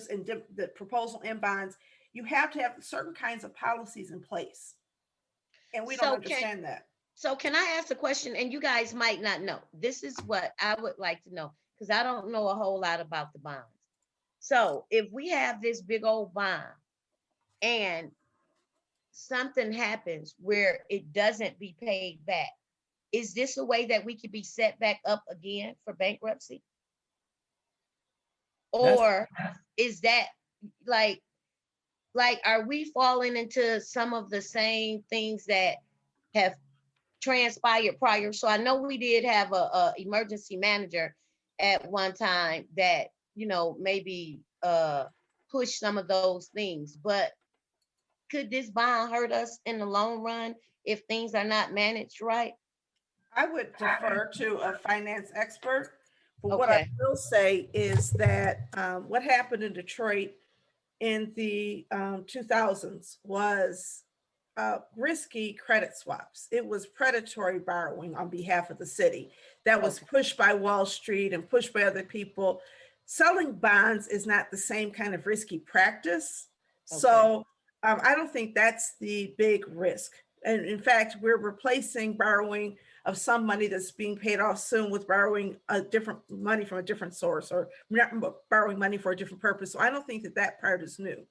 in the proposal in bonds? You have to have certain kinds of policies in place. And we don't understand that. So can I ask a question? And you guys might not know. This is what I would like to know, because I don't know a whole lot about the bonds. So if we have this big old bond and something happens where it doesn't be paid back, is this a way that we could be set back up again for bankruptcy? Or is that like, are we falling into some of the same things that have transpired prior? So I know we did have a emergency manager at one time that, maybe push some of those things, but could this bond hurt us in the long run if things are not managed right? I would defer to a finance expert, but what I will say is that what happened in Detroit in the 2000s was risky credit swaps. It was predatory borrowing on behalf of the city that was pushed by Wall Street and pushed by other people. Selling bonds is not the same kind of risky practice. So I don't think that's the big risk. And in fact, we're replacing borrowing of some money that's being paid off soon with borrowing a different money from a different source, or borrowing money for a different purpose. So I don't think that part is new.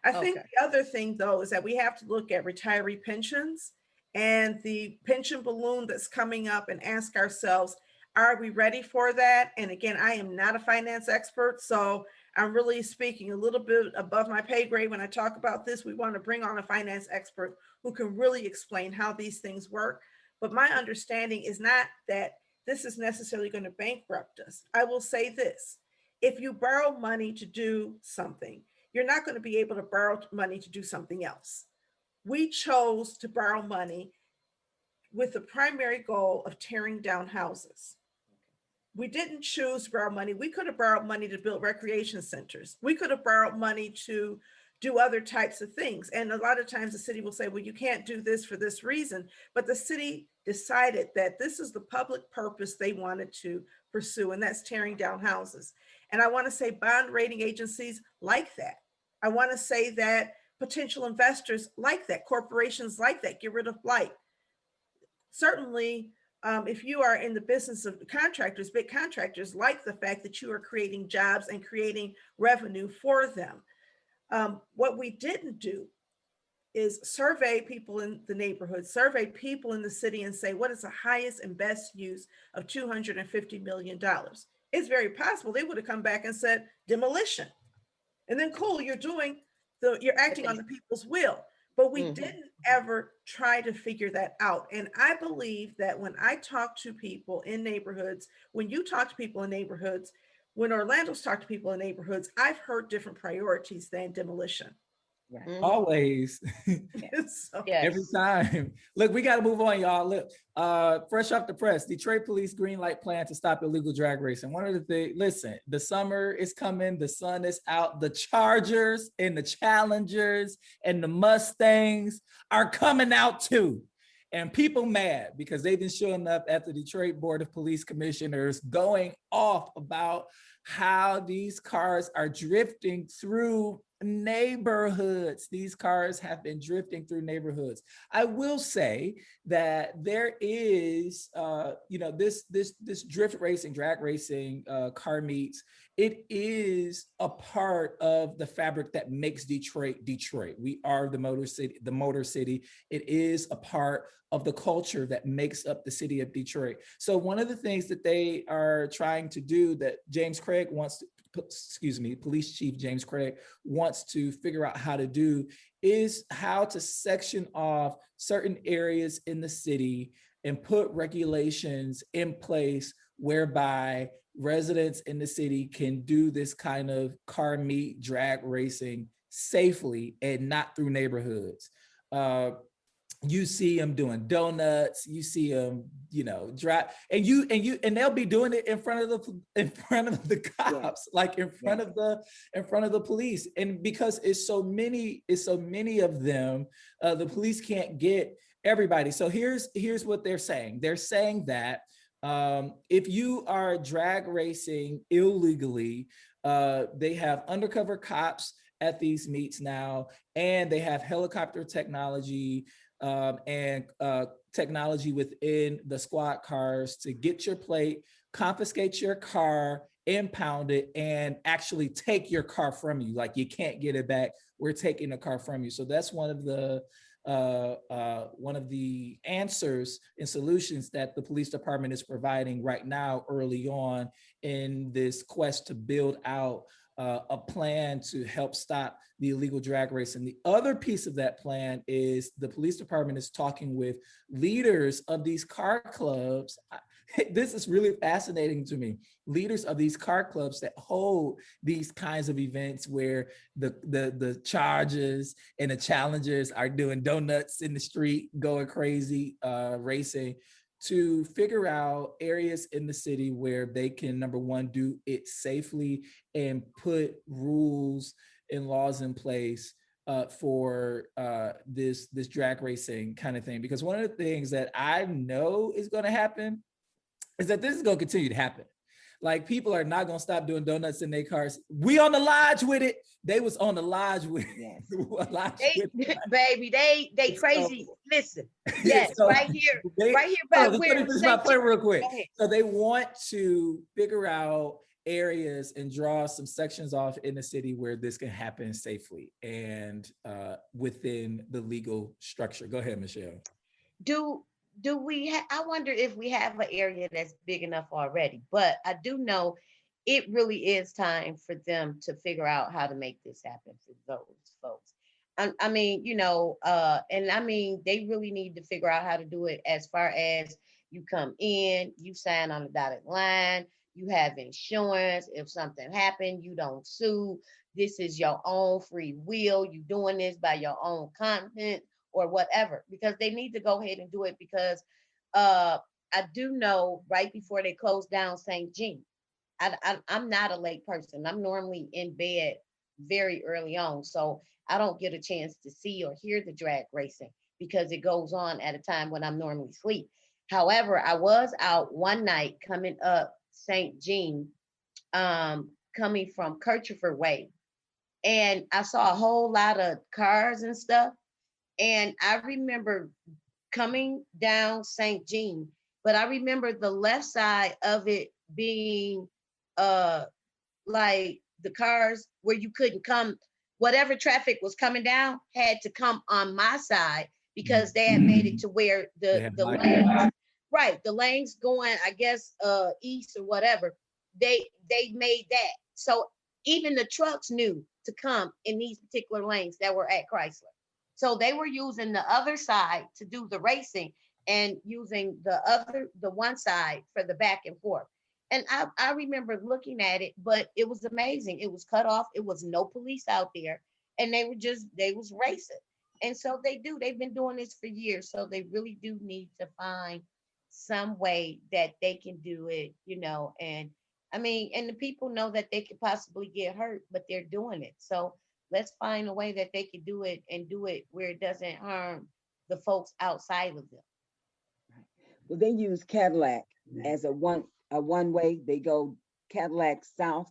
I think the other thing, though, is that we have to look at retiree pensions and the pension balloon that's coming up and ask ourselves, are we ready for that? And again, I am not a finance expert, so I'm really speaking a little bit above my pay grade when I talk about this. We want to bring on a finance expert who can really explain how these things work. But my understanding is not that this is necessarily going to bankrupt us. I will say this: if you borrow money to do something, you're not going to be able to borrow money to do something else. We chose to borrow money with the primary goal of tearing down houses. We didn't choose to borrow money. We could have borrowed money to build recreation centers. We could have borrowed money to do other types of things. And a lot of times the city will say, well, you can't do this for this reason. But the city decided that this is the public purpose they wanted to pursue, and that's tearing down houses. And I want to say bond rating agencies like that. I want to say that potential investors like that, corporations like that, get rid of blight. Certainly, if you are in the business of contractors, big contractors like the fact that you are creating jobs and creating revenue for them. What we didn't do is survey people in the neighborhood, survey people in the city and say, what is the highest and best use of $250 million? It's very possible they would have come back and said demolition. And then cool, you're acting on the people's will. but we didn't ever try to figure that out. And I believe that when I talk to people in neighborhoods, when you talk to people in neighborhoods, when Orlando's talked to people in neighborhoods, I've heard different priorities than demolition. Right. Always. So, every time. Look, we got to move on, y'all. Look, fresh off the press, Detroit police green light plan to stop illegal drag racing. One of the things, listen, the summer is coming, the sun is out, the Chargers and the Challengers and the Mustangs are coming out too. And people mad because they've been showing up at the Detroit Board of Police Commissioners going off about how these cars are drifting through neighborhoods. These cars have been drifting through neighborhoods. I will say that there is, this drift racing, drag racing, car meets. It is a part of the fabric that makes Detroit, Detroit. We are the motor city. It is a part of the culture that makes up the city of Detroit. So one of the things that they are trying to do that James Craig wants to, Police Chief James Craig wants to figure out how to do is how to section off certain areas in the city and put regulations in place whereby residents in the city can do this kind of car meet drag racing safely and not through neighborhoods. You see them doing donuts, you see them, drive, and they'll be doing it in front of the cops, like in front of the police. And because it's so many of them, the police can't get everybody. So here's what they're saying. They're saying that if you are drag racing illegally, they have undercover cops at these meets now, and they have helicopter technology and technology within the squad cars to get your plate, confiscate your car, impound it, and actually take your car from you. Like, you can't get it back. We're taking the car from you. So that's one of the answers and solutions that the police department is providing right now early on in this quest to build out a plan to help stop the illegal drag racing. The other piece of that plan is the police department is talking with leaders of these car clubs. This is really fascinating to me. Leaders of these car clubs that hold these kinds of events where the Chargers and the Challengers are doing donuts in the street, going crazy, racing, to figure out areas in the city where they can, number one, do it safely and put rules and laws in place for this drag racing kind of thing. Because one of the things that I know is going to happen is that this is going to continue to happen. Like, people are not going to stop doing donuts in their cars. We on the lodge with it. They was on the lodge with it. Baby, they crazy. So, listen, yes, so right here by where my point real quick. So they want to figure out areas and draw some sections off in the city where this can happen safely and within the legal structure. Go ahead, Michelle. Do we I wonder if we have an area that's big enough already, but I do know it really is time for them to figure out how to make this happen for those folks. I mean, they really need to figure out how to do it as far as you come in, you sign on the dotted line, you have insurance. If something happened, you don't sue. This is your own free will. You doing this by your own content or whatever, because they need to go ahead and do it, because I do know right before they closed down St. Jean, I'm not a late person. I'm normally in bed very early on, so I don't get a chance to see or hear the drag racing because it goes on at a time when I'm normally asleep. However, I was out one night coming up St. Jean, coming from Kirchhofer Way, and I saw a whole lot of cars and stuff. And I remember coming down St. Jean, but I remember the left side of it being like the cars where you couldn't come, whatever traffic was coming down had to come on my side because they had made it to where the lanes, right, the lanes going, I guess, east or whatever, they made that. So even the trucks knew to come in these particular lanes that were at Chrysler. So they were using the other side to do the racing and using the one side for the back and forth. And I remember looking at it, but it was amazing. It was cut off. It was no police out there. And they was racing. And so they've been doing this for years. So they really do need to find some way that they can do it, and I mean, and the people know that they could possibly get hurt, but they're doing it. So let's find a way that they can do it and do it where it doesn't harm the folks outside of them. Well, they use Cadillac as a one way. They go Cadillac south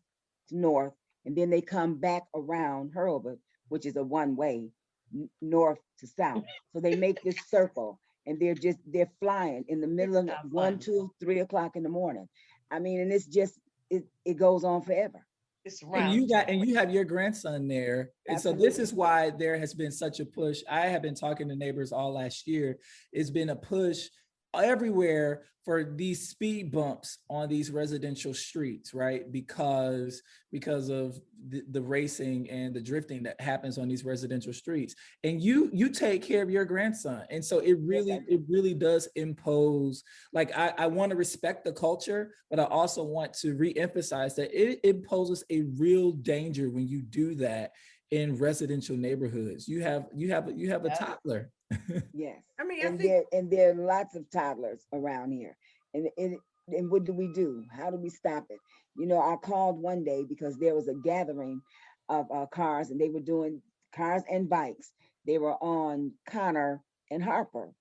to north, and then they come back around Hurlbut, which is a one way north to south. So they make this circle, and they're flying in the middle of 1, 2, 3 o'clock in the morning. I mean, and it's just it goes on forever. And you have your grandson there. And Absolutely. so this is why there has been such a push. I have been talking to neighbors all last year. It's been a push everywhere for these speed bumps on these residential streets, right? Because of the racing and the drifting that happens on these residential streets. And you take care of your grandson. And so it really does impose, like, I want to respect the culture, but I also want to reemphasize that it imposes a real danger when you do that in residential neighborhoods. You have a toddler. Yes. I mean, there are lots of toddlers around here. And what do? How do we stop it? I called one day because there was a gathering of cars, and they were doing cars and bikes. They were on Connor and Harper.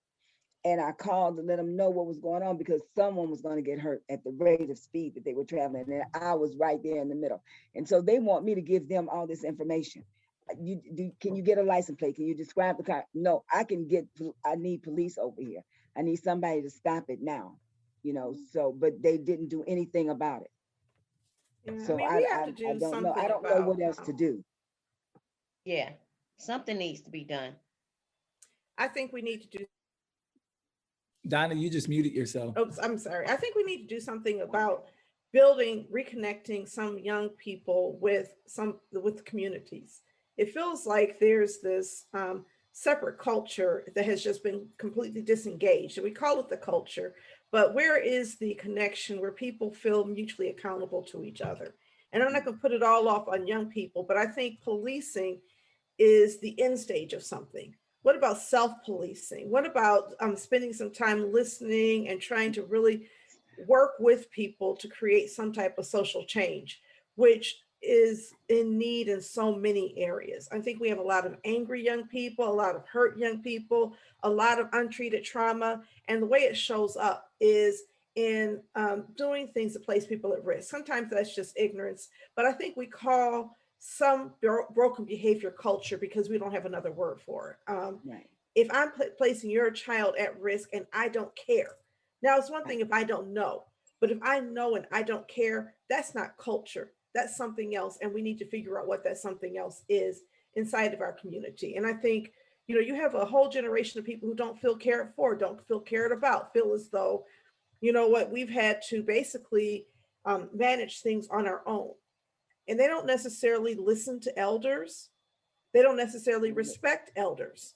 And I called to let them know what was going on, because someone was going to get hurt at the rate of speed that they were traveling. And I was right there in the middle. And so they want me to give them all this information. Can you get a license plate? Can you describe the car? No, I need police over here. I need somebody to stop it now, so, but they didn't do anything about it. Yeah, So I don't know. I don't know what else to do. Yeah, something needs to be done. I think we need to do. Donna, you just muted yourself. Oh, I'm sorry. I think we need to do something about reconnecting some young people with communities. It feels like there's this separate culture that has just been completely disengaged. And we call it the culture, but where is the connection where people feel mutually accountable to each other? And I'm not going to put it all off on young people, but I think policing is the end stage of something. What about self-policing? What about spending some time listening and trying to really work with people to create some type of social change, which is in need in so many areas. I think we have a lot of angry young people, a lot of hurt young people, a lot of untreated trauma. And the way it shows up is in doing things that place people at risk. Sometimes that's just ignorance, but I think we call some broken behavior culture because we don't have another word for it. Right. If I'm placing your child at risk and I don't care. Now, it's one thing if I don't know, but if I know and I don't care, that's not culture. That's something else. And we need to figure out what that something else is inside of our community. And I think, you have a whole generation of people who don't feel cared for, don't feel cared about, feel as though, we've had to basically manage things on our own. And they don't necessarily listen to elders. They don't necessarily respect elders.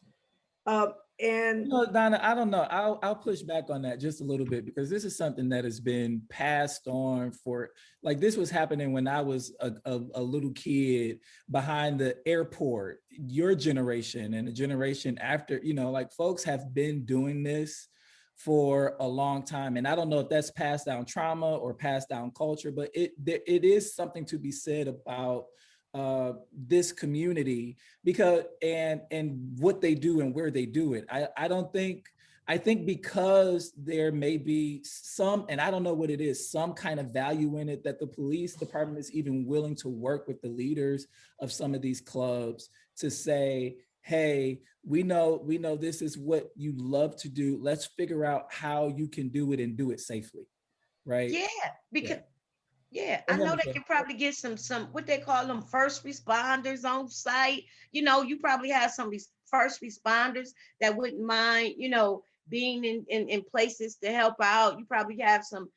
And Donna, I don't know. I'll push back on that just a little bit, because this is something that has been passed on for, like, this was happening when I was a little kid behind the airport. Your generation and the generation after, like, folks have been doing this for a long time. And I don't know if that's passed down trauma or passed down culture, but it is something to be said about this community, because and what they do and where they do it. I think because there may be some, and I don't know what it is, some kind of value in it, that the police department is even willing to work with the leaders of some of these clubs to say, hey, we know this is what you love to do. Let's figure out how you can do it and do it safely. Right? Yeah, because I know they can probably get some what they call them first responders on site. You probably have some first responders that wouldn't mind, being in places to help out. You probably have some,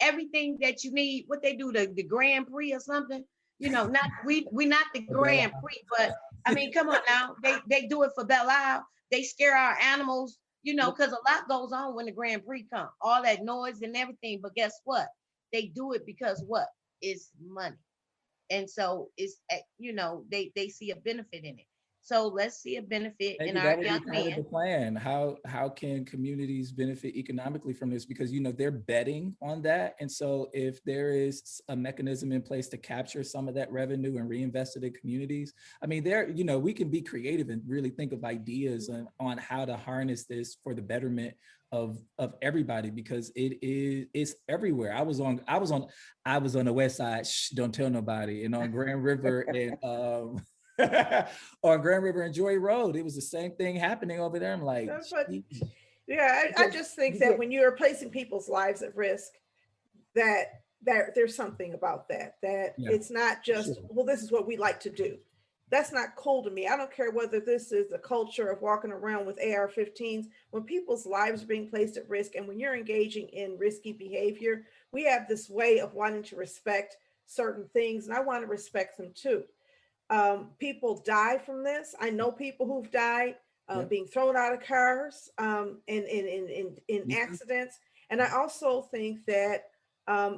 everything that you need. What they do, the Grand Prix or something, not we not the Grand Prix, but I mean, come on now. They do it for Belle Isle. They scare our animals, because a lot goes on when the Grand Prix comes. All that noise and everything. But guess what? They do it because what? It's money. And so it's they see a benefit in it. So let's see a benefit in Maybe our that would young be part of the men. plan. How can communities benefit economically from this? Because they're betting on that. And so if there is a mechanism in place to capture some of that revenue and reinvest it in communities, I mean, we can be creative and really think of ideas on how to harness this for the betterment of everybody, because it's everywhere. I was on the west side, don't tell nobody, and on Grand River and on Grand River and Joy Road, it was the same thing happening over there. I'm like, I just think that when you're placing people's lives at risk, that there's something about that it's not just, well, this is what we like to do. That's not cool to me. I don't care whether this is the culture of walking around with AR-15s. When people's lives are being placed at risk, and when you're engaging in risky behavior, we have this way of wanting to respect certain things, and I want to respect them too. People die from this. I know people who've died being thrown out of cars in accidents. And I also think that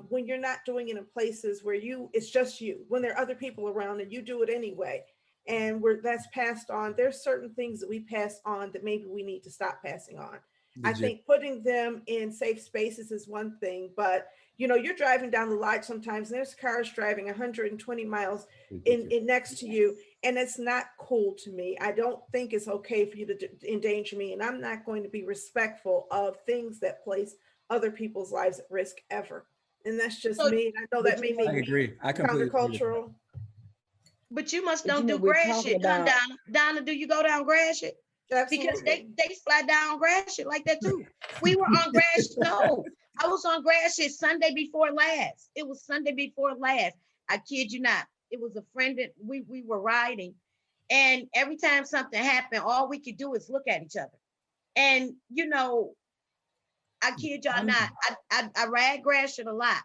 when you're not doing it in places where it's just you, when there are other people around and you do it anyway, and that's passed on, there's certain things that we pass on that maybe we need to stop passing on. I think putting them in safe spaces is one thing, but you're driving down the light sometimes and there's cars driving 120 miles in next to you, and it's not cool to me. I don't think it's okay for you to endanger me, and I'm not going to be respectful of things that place other people's lives at risk ever. And that's just me. And I know that may make me countercultural. But you must don't do Gratiot, huh, Donna? Donna, do you go down Gratiot? Absolutely. Because they slide down Gratiot like that too. We were on Gratiot. No, I was on Gratiot Sunday before last. It was Sunday before last. I kid you not. It was a friend that we were riding, and every time something happened, all we could do is look at each other. And I kid y'all not. I ride Gratiot a lot.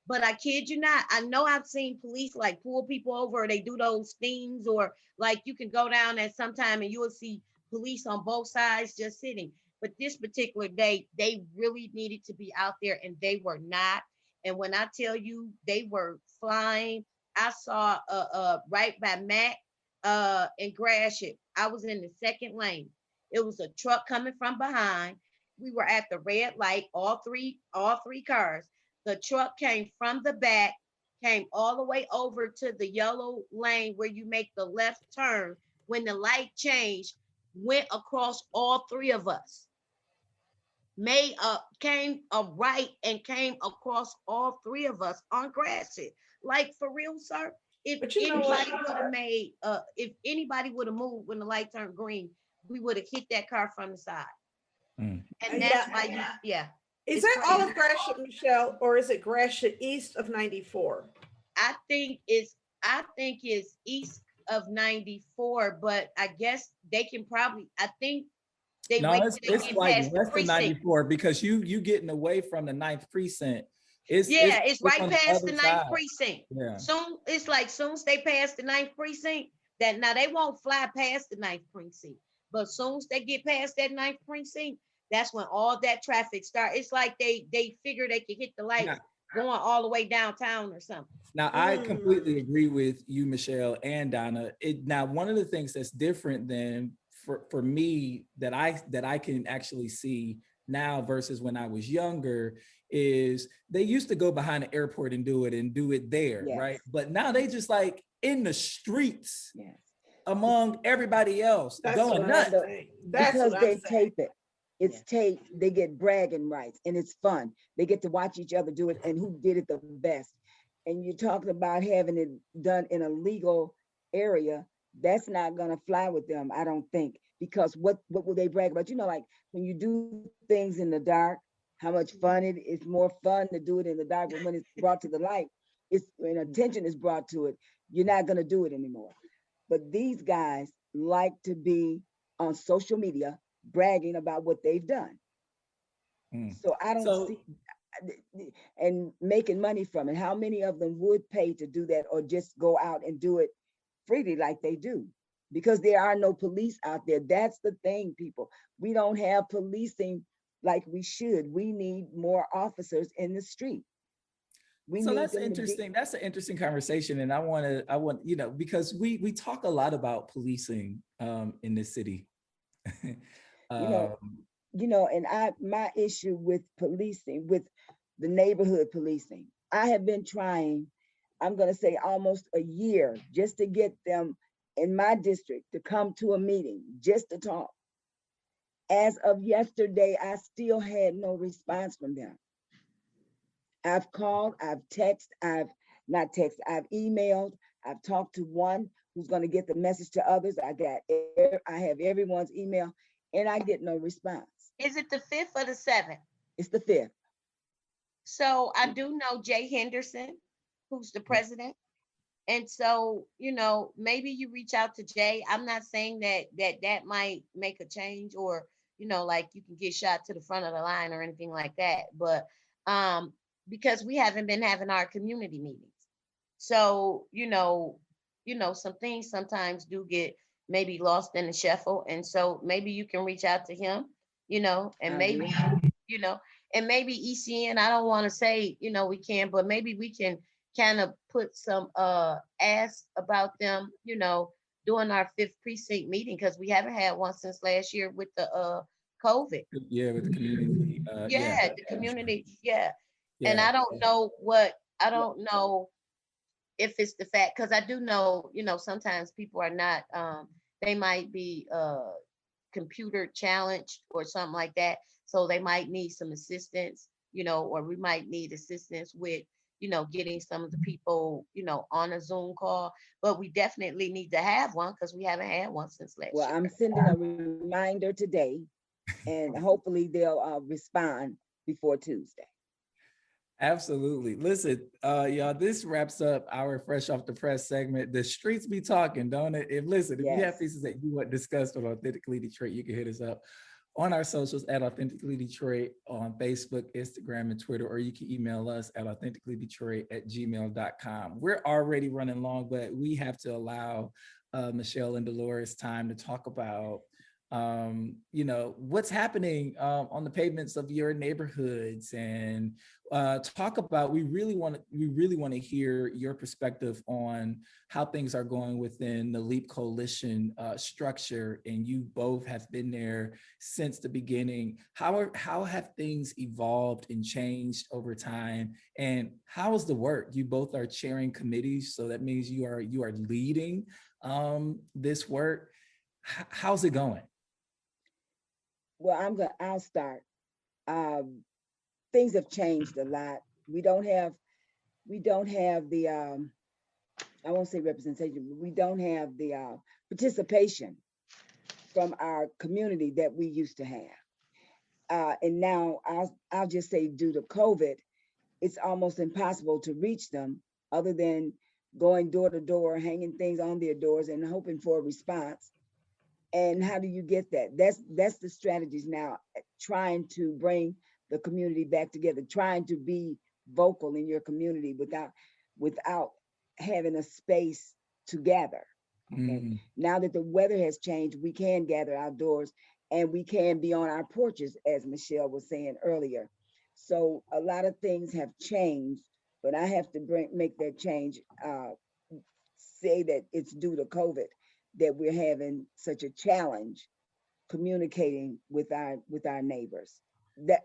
But I kid you not, I know I've seen police like pull people over, or they do those things, or like you can go down there sometime and you will see police on both sides just sitting. But this particular day, they really needed to be out there, and they were not. And when I tell you they were flying, I saw right by Mac in Gratiot. I was in the second lane. It was a truck coming from behind. We were at the red light, all three cars. The truck came from the back, came all the way over to the yellow lane where you make the left turn. When the light changed, went across all three of us. Came right and came across all three of us on Gratiot. Like, for real, sir. If anybody would have moved when the light turned green, we would have hit that car from the side. And that's why Is that all of Gratiot, Michelle, or is it Gratiot east of 94? I think it's east of 94, but I guess they can probably. I think they wait till they get like past west the of 94, because you getting away from the 9th precinct. It's right past the 9th precinct. Yeah. Soon as they pass the 9th precinct, that now they won't fly past the 9th precinct, but soon as they get past that 9th precinct, that's when all that traffic starts. It's like they figure they can hit the lights going all the way downtown or something. Now, I completely agree with you, Michelle and Donna. Now, one of the things that's different than for me that I can actually see now versus when I was younger is they used to go behind the airport and do it there, right? But now they just like in the streets among everybody else going nuts. Because they tape it. It's taped, they get bragging rights, and it's fun. They get to watch each other do it and who did it the best. And you're talking about having it done in a legal area. That's not gonna fly with them, I don't think, because what will they brag about? Like when you do things in the dark, how much fun it's more fun to do it in the dark, but when it's brought to the light, when attention is brought to it, you're not gonna do it anymore. But these guys like to be on social media bragging about what they've done. So I don't see, and making money from it. How many of them would pay to do that or just go out and do it freely like they do? Because there are no police out there. That's the thing, people. We don't have policing like we should. We need more officers in the street. So that's interesting. That's an interesting conversation. And I want, because we talk a lot about policing in this city. And my issue with policing, with the neighborhood policing, I have been trying, I'm going to say almost a year, just to get them in my district to come to a meeting, just to talk. As of yesterday, I still had no response from them. I've called, I've texted, I've emailed, I've talked to one who's going to get the message to others. I have everyone's email, and I get no response. Is it the 5th or the 7th? It's the 5th. So I do know Jay Henderson, who's the president. And so, maybe you reach out to Jay. I'm not saying that might make a change, or, like you can get shot to the front of the line or anything like that. But because we haven't been having our community meetings. So, some things sometimes do get maybe lost in the shuffle. And so maybe you can reach out to him, and maybe, and maybe ECN, I don't want to say, we can, but maybe we can kind of put some ask about them, doing our 5th precinct meeting, because we haven't had one since last year with the COVID. Yeah, with the community. The community. Yeah. And I don't know if it's the fact, because I do know, sometimes people are not, they might be computer challenged or something like that. So they might need some assistance, or we might need assistance with, getting some of the people, on a Zoom call. But we definitely need to have one, because we haven't had one since last year. Well, I'm sending a reminder today, and hopefully they'll respond before Tuesday. Absolutely. Listen, y'all, this wraps up our Fresh Off the Press segment. The streets be talking, don't it? If you have pieces that you want discussed on Authentically Detroit, you can hit us up on our socials at Authentically Detroit on Facebook, Instagram, and Twitter, or you can email us at authenticallydetroit@gmail.com. We're already running long, but we have to allow Michelle and Delores time to talk about what's happening on the pavements of your neighborhoods, and talk about, we really want to hear your perspective on how things are going within the LEAP Coalition structure. And you both have been there since the beginning. How have things evolved and changed over time? And how is the work? You both are chairing committees, so that means you are leading this work. How's it going? Well, I'll start. Things have changed a lot. We don't have the, I won't say representation, but we don't have the participation from our community that we used to have. And now I'll just say, due to COVID, it's almost impossible to reach them, other than going door to door, hanging things on their doors and hoping for a response. And how do you get that? That's the strategies now, trying to bring the community back together, trying to be vocal in your community without having a space to gather. Okay. Now that the weather has changed, we can gather outdoors, and we can be on our porches, as Michelle was saying earlier. So a lot of things have changed, but I have to make that change, say that it's due to COVID that we're having such a challenge communicating with our neighbors.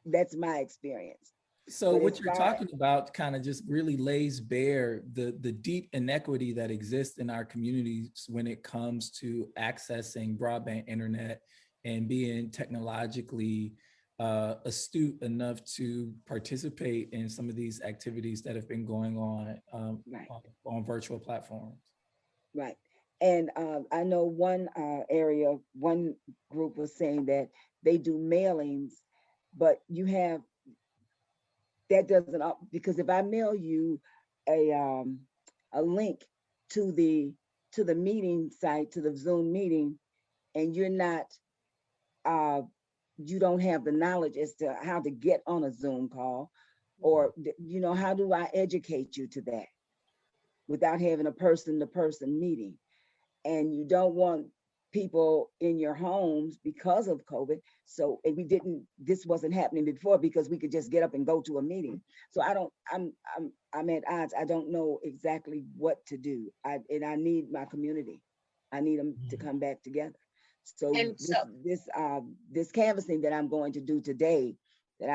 That's my experience. So what you're talking about kind of just really lays bare the deep inequity that exists in our communities when it comes to accessing broadband internet and being technologically astute enough to participate in some of these activities that have been going on on virtual platforms. Right. And I know one group was saying that they do mailings, but that doesn't, because if I mail you a link to the meeting site, to the Zoom meeting, and you're not, you don't have the knowledge as to how to get on a Zoom call, Or, you know, how do I educate you to that without having a person-to-person meeting? And you don't want people in your homes because of COVID. So this wasn't happening before because we could just get up and go to a meeting. So I'm at odds. I don't know exactly what to do. And I need my community. I need them to come back together. So And so, this canvassing that I'm going to do today, that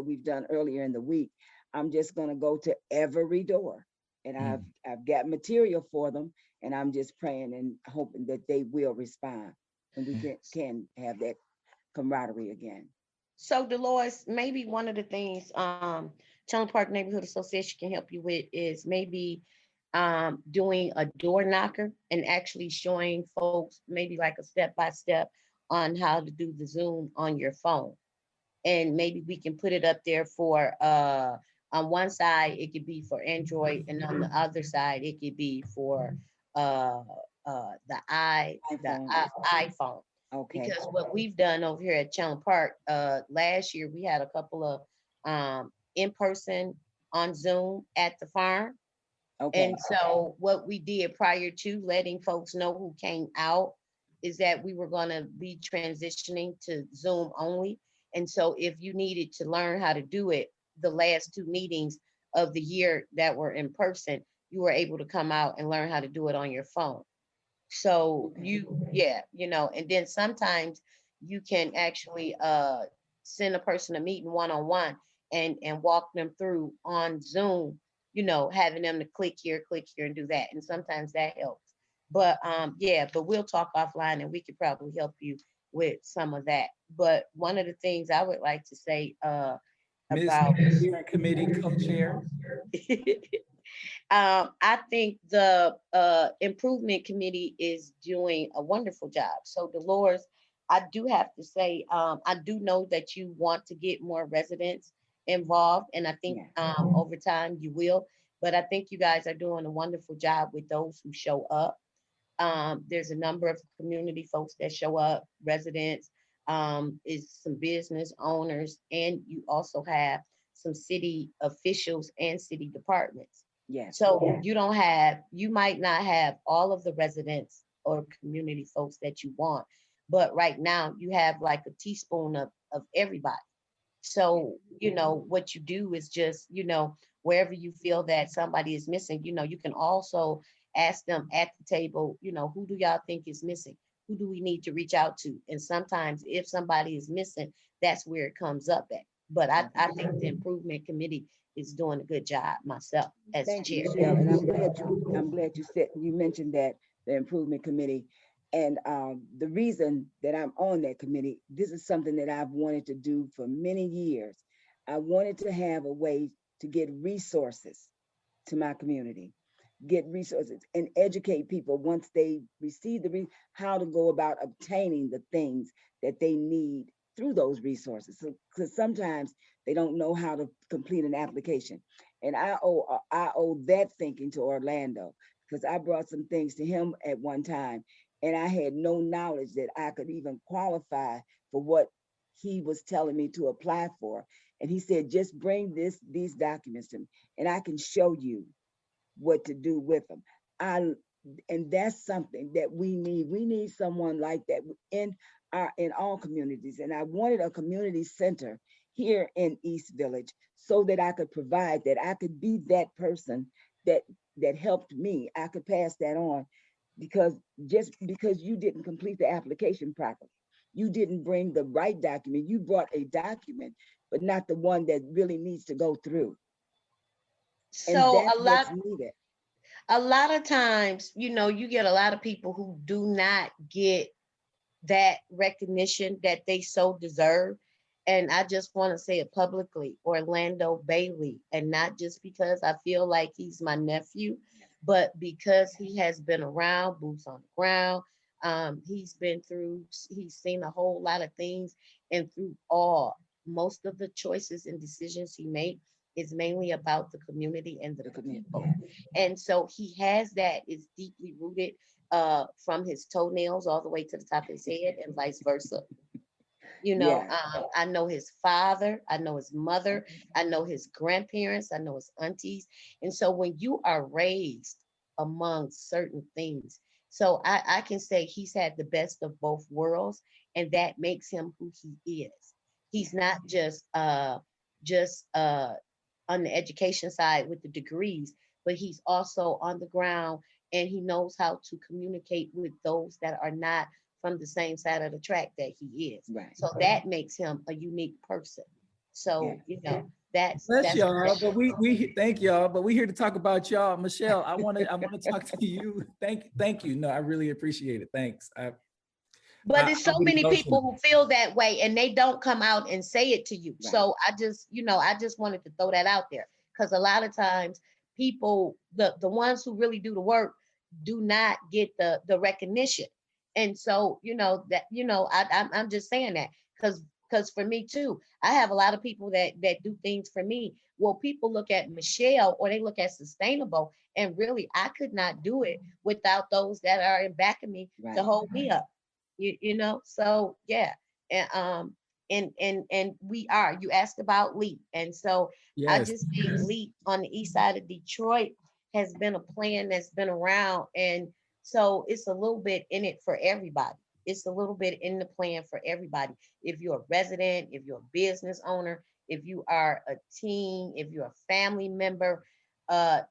we've done earlier in the week, I'm just going to go to every door, and I've got material for them, and I'm just praying and hoping that they will respond, and we can have that camaraderie again. so Delores, maybe one of the things Chandler Park Neighborhood Association can help you with is maybe doing a door knocker and actually showing folks maybe like a step-by-step on how to do the Zoom on your phone. And maybe we can put it up there for on one side it could be for Android, and on the other side it could be for the iPhone. Okay. Because what we've done over here at Chandler Park, last year we had a couple of in person on Zoom at the farm. Okay. And so what we did prior to letting folks know who came out is that we were going to be transitioning to Zoom only. And so if you needed to learn how to do it, the last two meetings of the year that were in person, you were able to come out and learn how to do it on your phone. So and then sometimes you can actually send a person a meeting one-on-one and walk them through on Zoom, having them to click here and do that. And sometimes that helps. But but we'll talk offline and we could probably help you with some of that. But one of the things I would like to say about committee co-chair. I think the improvement committee is doing a wonderful job. So Delores, I do have to say, I do know that you want to get more residents involved, and I think over time you will. But I think you guys are doing a wonderful job with those who show up. There's a number of community folks that show up, residents, is some business owners, and you also have some city officials and city departments. Yes. So you might not have all of the residents or community folks that you want, but right now you have like a teaspoon of everybody. So, what you do is just, wherever you feel that somebody is missing, you can also ask them at the table, who do y'all think is missing? Who do we need to reach out to? And sometimes if somebody is missing, that's where it comes up at. But I think the improvement committee is doing a good job myself as Thank chair. you, Michelle. And I'm glad you mentioned that, the improvement committee. And the reason that I'm on that committee, this is something that I've wanted to do for many years. I wanted to have a way to get resources to my community, get resources and educate people once they receive how to go about obtaining the things that they need through those resources. So, because sometimes they don't know how to complete an application. And I owe that thinking to Orlando, because I brought some things to him at one time, and I had no knowledge that I could even qualify for what he was telling me to apply for. And he said, just bring these documents to me, and I can show you what to do with them. And that's something that we need. We need someone like that in all communities. And I wanted a community center here in East Village so that I could provide that. I could be that person that helped me. I could pass that on, because just because you didn't complete the application properly, you didn't bring the right document. You brought a document, but not the one that really needs to go through. And So that's what's needed. a lot of times, you get a lot of people who do not get that recognition that they so deserve. And I just want to say it publicly, Orlando Bailey, and not just because I feel like he's my nephew, but because he has been around, boots on the ground. He's seen a whole lot of things, and through most of the choices and decisions he makes is mainly about the community and the people. And so he has that, is deeply rooted from his toenails all the way to the top of his head and vice versa. I know his father, I know his mother, I know his grandparents, I know his aunties. And so when you are raised among certain things, so I can say he's had the best of both worlds, and that makes him who he is. He's not just on the education side with the degrees, but he's also on the ground, and he knows how to communicate with those that are not from the same side of the track that he is. Right. So that makes him a unique person. So, that's y'all, but we thank y'all, but we're here to talk about y'all. Michelle, I want to talk to you. Thank you. No, I really appreciate it. Thanks. But there's so many people who feel that way and they don't come out and say it to you. Right. So I just wanted to throw that out there, because a lot of times people, the ones who really do the work, do not get the recognition. And so, I'm just saying that because for me too, I have a lot of people that do things for me. Well, people look at Michelle, or they look at sustainable, and really I could not do it without those that are in back of me to hold me up. So yeah. And you asked about LEAP. And so yes. I just think LEAP on the east side of Detroit has been a plan that's been around. And so it's a little bit in it for everybody. It's a little bit in the plan for everybody. If you're a resident, if you're a business owner, if you are a teen, if you're a family member,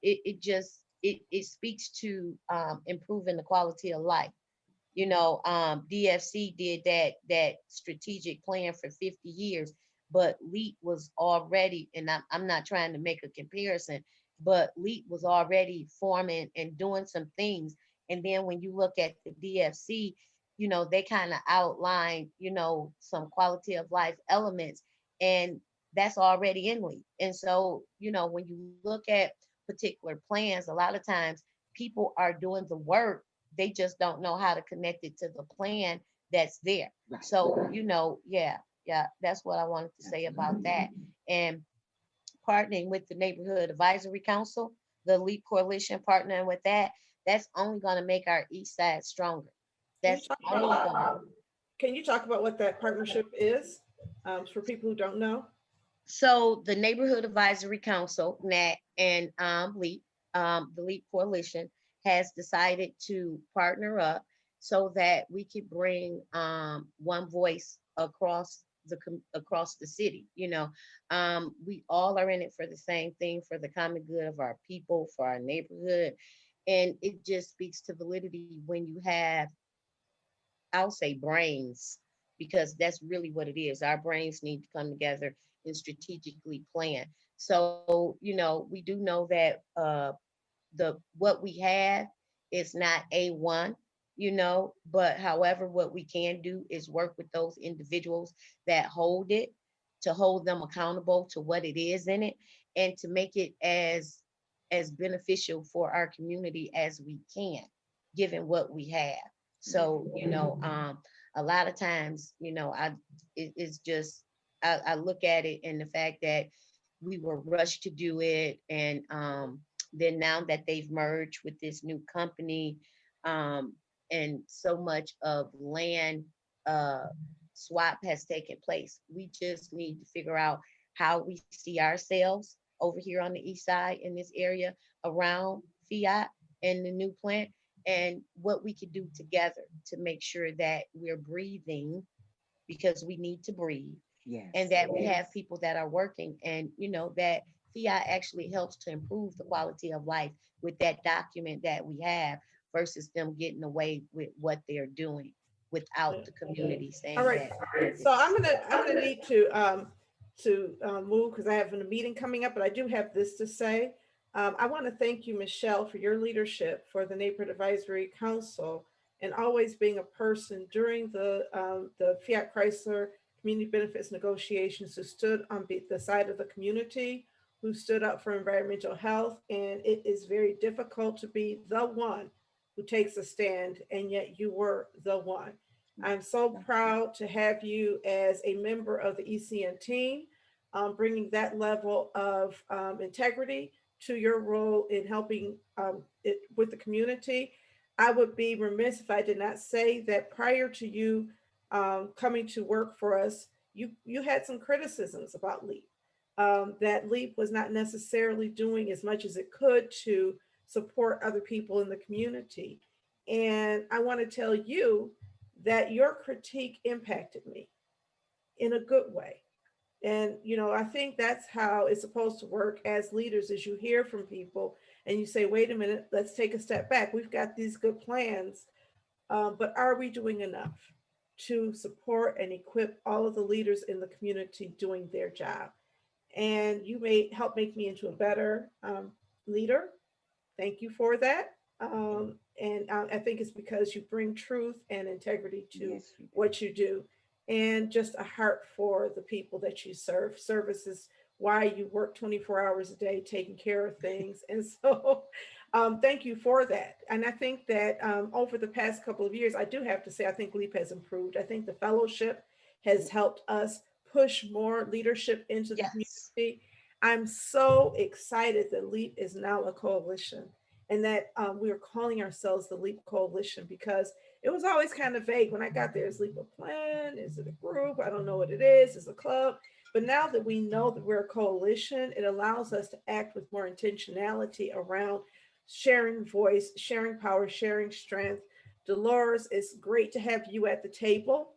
it speaks to improving the quality of life. DFC did that strategic plan for 50 years, but LEAP was already, and I'm not trying to make a comparison, but LEAP was already forming and doing some things. And then when you look at the DFC, they kind of outline, some quality of life elements, and that's already in LEAP. And so, when you look at particular plans, a lot of times people are doing the work, they just don't know how to connect it to the plan that's there. Right. So, yeah, that's what I wanted to say about that. And partnering with the Neighborhood Advisory Council, the LEAP Coalition, partnering with that's only going to make our East Side stronger. That's only going to. Can you talk about what that partnership is for people who don't know? So the Neighborhood Advisory Council, NAC, and LEAP, the LEAP Coalition, has decided to partner up so that we could bring one voice across the city. We all are in it for the same thing, for the common good of our people, for our neighborhood. And it just speaks to validity when you have, I'll say, brains, because that's really what it is. Our brains need to come together and strategically plan. So, we do know that what we have is not A1, but however, what we can do is work with those individuals that hold it, to hold them accountable to what it is in it, and to make it as beneficial for our community as we can, given what we have. So, a lot of times, it's just, I look at it in the fact that we were rushed to do it. And then now that they've merged with this new company, and so much of land swap has taken place, we just need to figure out how we see ourselves over here on the east side in this area around Fiat and the new plant, and what we could do together to make sure that we're breathing, because we need to breathe. Yes, and that we have people that are working, and that Fiat actually helps to improve the quality of life with that document that we have, versus them getting away with what they're doing without the community saying. All right. That. So I'm gonna need to move, because I have a meeting coming up, but I do have this to say. I want to thank you, Michelle, for your leadership for the Neighborhood Advisory Council, and always being a person during the Fiat Chrysler community benefits negotiations who stood on the side of the community, who stood up for environmental health. And it is very difficult to be the one who takes a stand, and yet you were the one. I'm so proud to have you as a member of the ECN team, bringing that level of integrity to your role in helping with the community. I would be remiss if I did not say that prior to you coming to work for us, you had some criticisms about LEAP. That LEAP was not necessarily doing as much as it could to support other people in the community. And I want to tell you that your critique impacted me in a good way. And, I think that's how it's supposed to work as leaders, is you hear from people and you say, wait a minute, let's take a step back. We've got these good plans, but are we doing enough to support and equip all of the leaders in the community doing their job? And you may help make me into a better leader. Thank you for that. And I think it's because you bring truth and integrity to Yes, you do. what you do, and just a heart for the people that you serve. Service is why you work 24 hours a day taking care of things. And so thank you for that. And I think that over the past couple of years, I do have to say, I think LEAP has improved. I think the fellowship has helped us push more leadership into the Yes. community. I'm so excited that LEAP is now a coalition, and that we are calling ourselves the LEAP Coalition, because it was always kind of vague when I got there. Is LEAP a plan? Is it a group? I don't know what it is. It's a club. But now that we know that we're a coalition, it allows us to act with more intentionality around sharing voice, sharing power, sharing strength. Delores, it's great to have you at the table.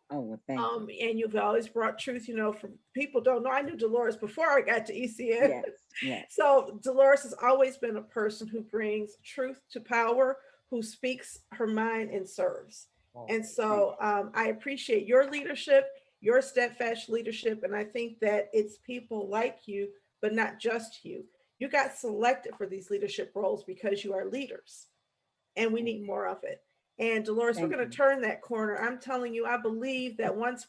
Oh, well, thank you. And you've always brought truth, from people don't know. I knew Delores before I got to ECN. Yes, yes. So Delores has always been a person who brings truth to power, who speaks her mind and serves. And so I appreciate your leadership, your steadfast leadership. And I think that it's people like you, but not just you. You got selected for these leadership roles because you are leaders, and we need more of it. And Delores, we're going to turn that corner. I'm telling you, I believe that once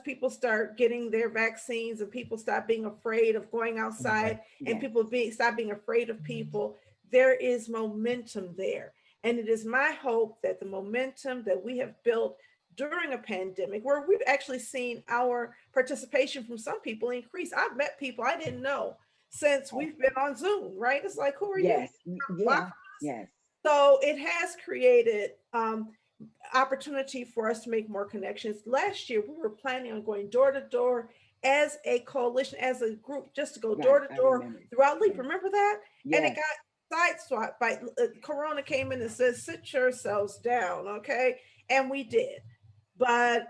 people start getting their vaccines, and people stop being afraid of going outside, and people stop being afraid of people, there is momentum there. And it is my hope that the momentum that we have built during a pandemic, where we've actually seen our participation from some people increase. I've met people I didn't know since we've been on Zoom, right? It's like, who are you? Yes, yeah, yes. So it has created opportunity for us to make more connections. Last year, we were planning on going door to door as a coalition, as a group, just to go door to door throughout LEAP. Remember that? Yes. And it got sideswiped by Corona came in and says, sit yourselves down, okay? And we did. But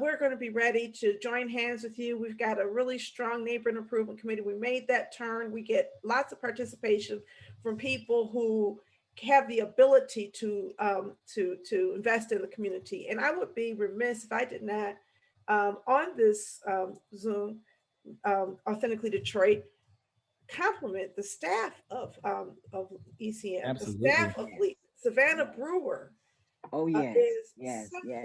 we're going to be ready to join hands with you. We've got a really strong neighborhood improvement committee. We made that turn. We get lots of participation from people who have the ability to invest in the community. And I would be remiss if I did not on this Zoom, Authentically Detroit, compliment the staff of ECN, Absolutely. the staff of LEAP. Savannah Brewer. Oh, yes, yes, Yes. Hand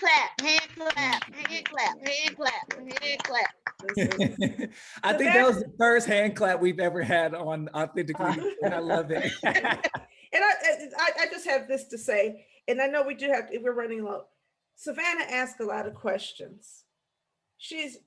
clap, hand clap, hand clap, hand clap, hand clap. I think that was the first hand clap we've ever had on Authentically. And I love it. And I just have this to say, and I know we do have, we're running low. Savannah asked a lot of questions. She's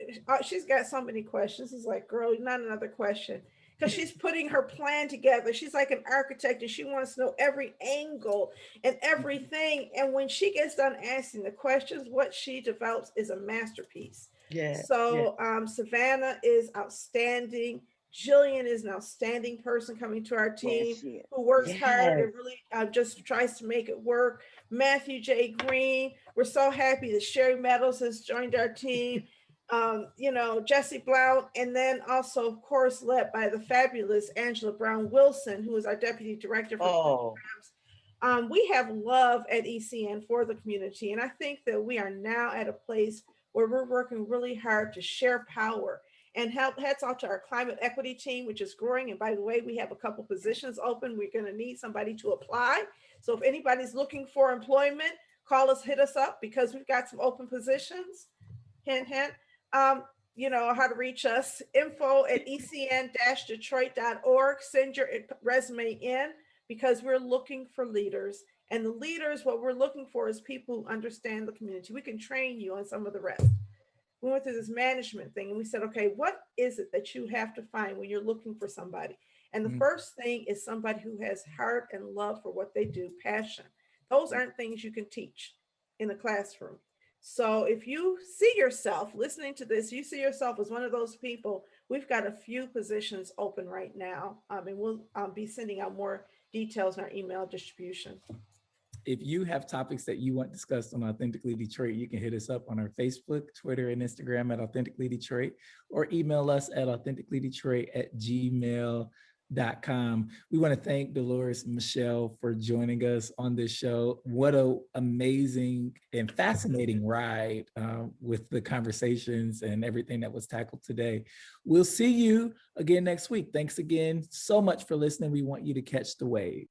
got so many questions. It's like, girl, not another question. Because she's putting her plan together. She's like an architect, and she wants to know every angle and everything. And when she gets done asking the questions, what she develops is a masterpiece. Yeah. So Savannah is outstanding. Jillian is an outstanding person coming to our team, who works hard and really just tries to make it work. Matthew J. Green, we're so happy that Sherry Meadows has joined our team. Jesse Blount, and then also, of course, led by the fabulous Angela Brown Wilson, who is our deputy director for programs. We have love at ECN for the community, and I think that we are now at a place where we're working really hard to share power and help. Hats off to our climate equity team, which is growing. And by the way, we have a couple positions open. We're going to need somebody to apply. So if anybody's looking for employment, call us, hit us up, because we've got some open positions. Hint, hint. How to reach us, info@ecn-detroit.org. Send your resume in, because we're looking for leaders. And the leaders, what we're looking for is people who understand the community. We can train you on some of the rest. We went through this management thing, and we said, okay, what is it that you have to find when you're looking for somebody? And the first thing is somebody who has heart and love for what they do, passion. Those aren't things you can teach in the classroom. So if you see yourself listening to this, you see yourself as one of those people, we've got a few positions open right now. And we'll be sending out more details in our email distribution. If you have topics that you want discussed on Authentically Detroit, you can hit us up on our Facebook, Twitter, and Instagram at Authentically Detroit, or email us at authenticallydetroit@gmail.com. We want to thank Delores Michelle for joining us on this show. What an amazing and fascinating ride with the conversations and everything that was tackled today. We'll see you again next week. Thanks again so much for listening. We want you to catch the wave.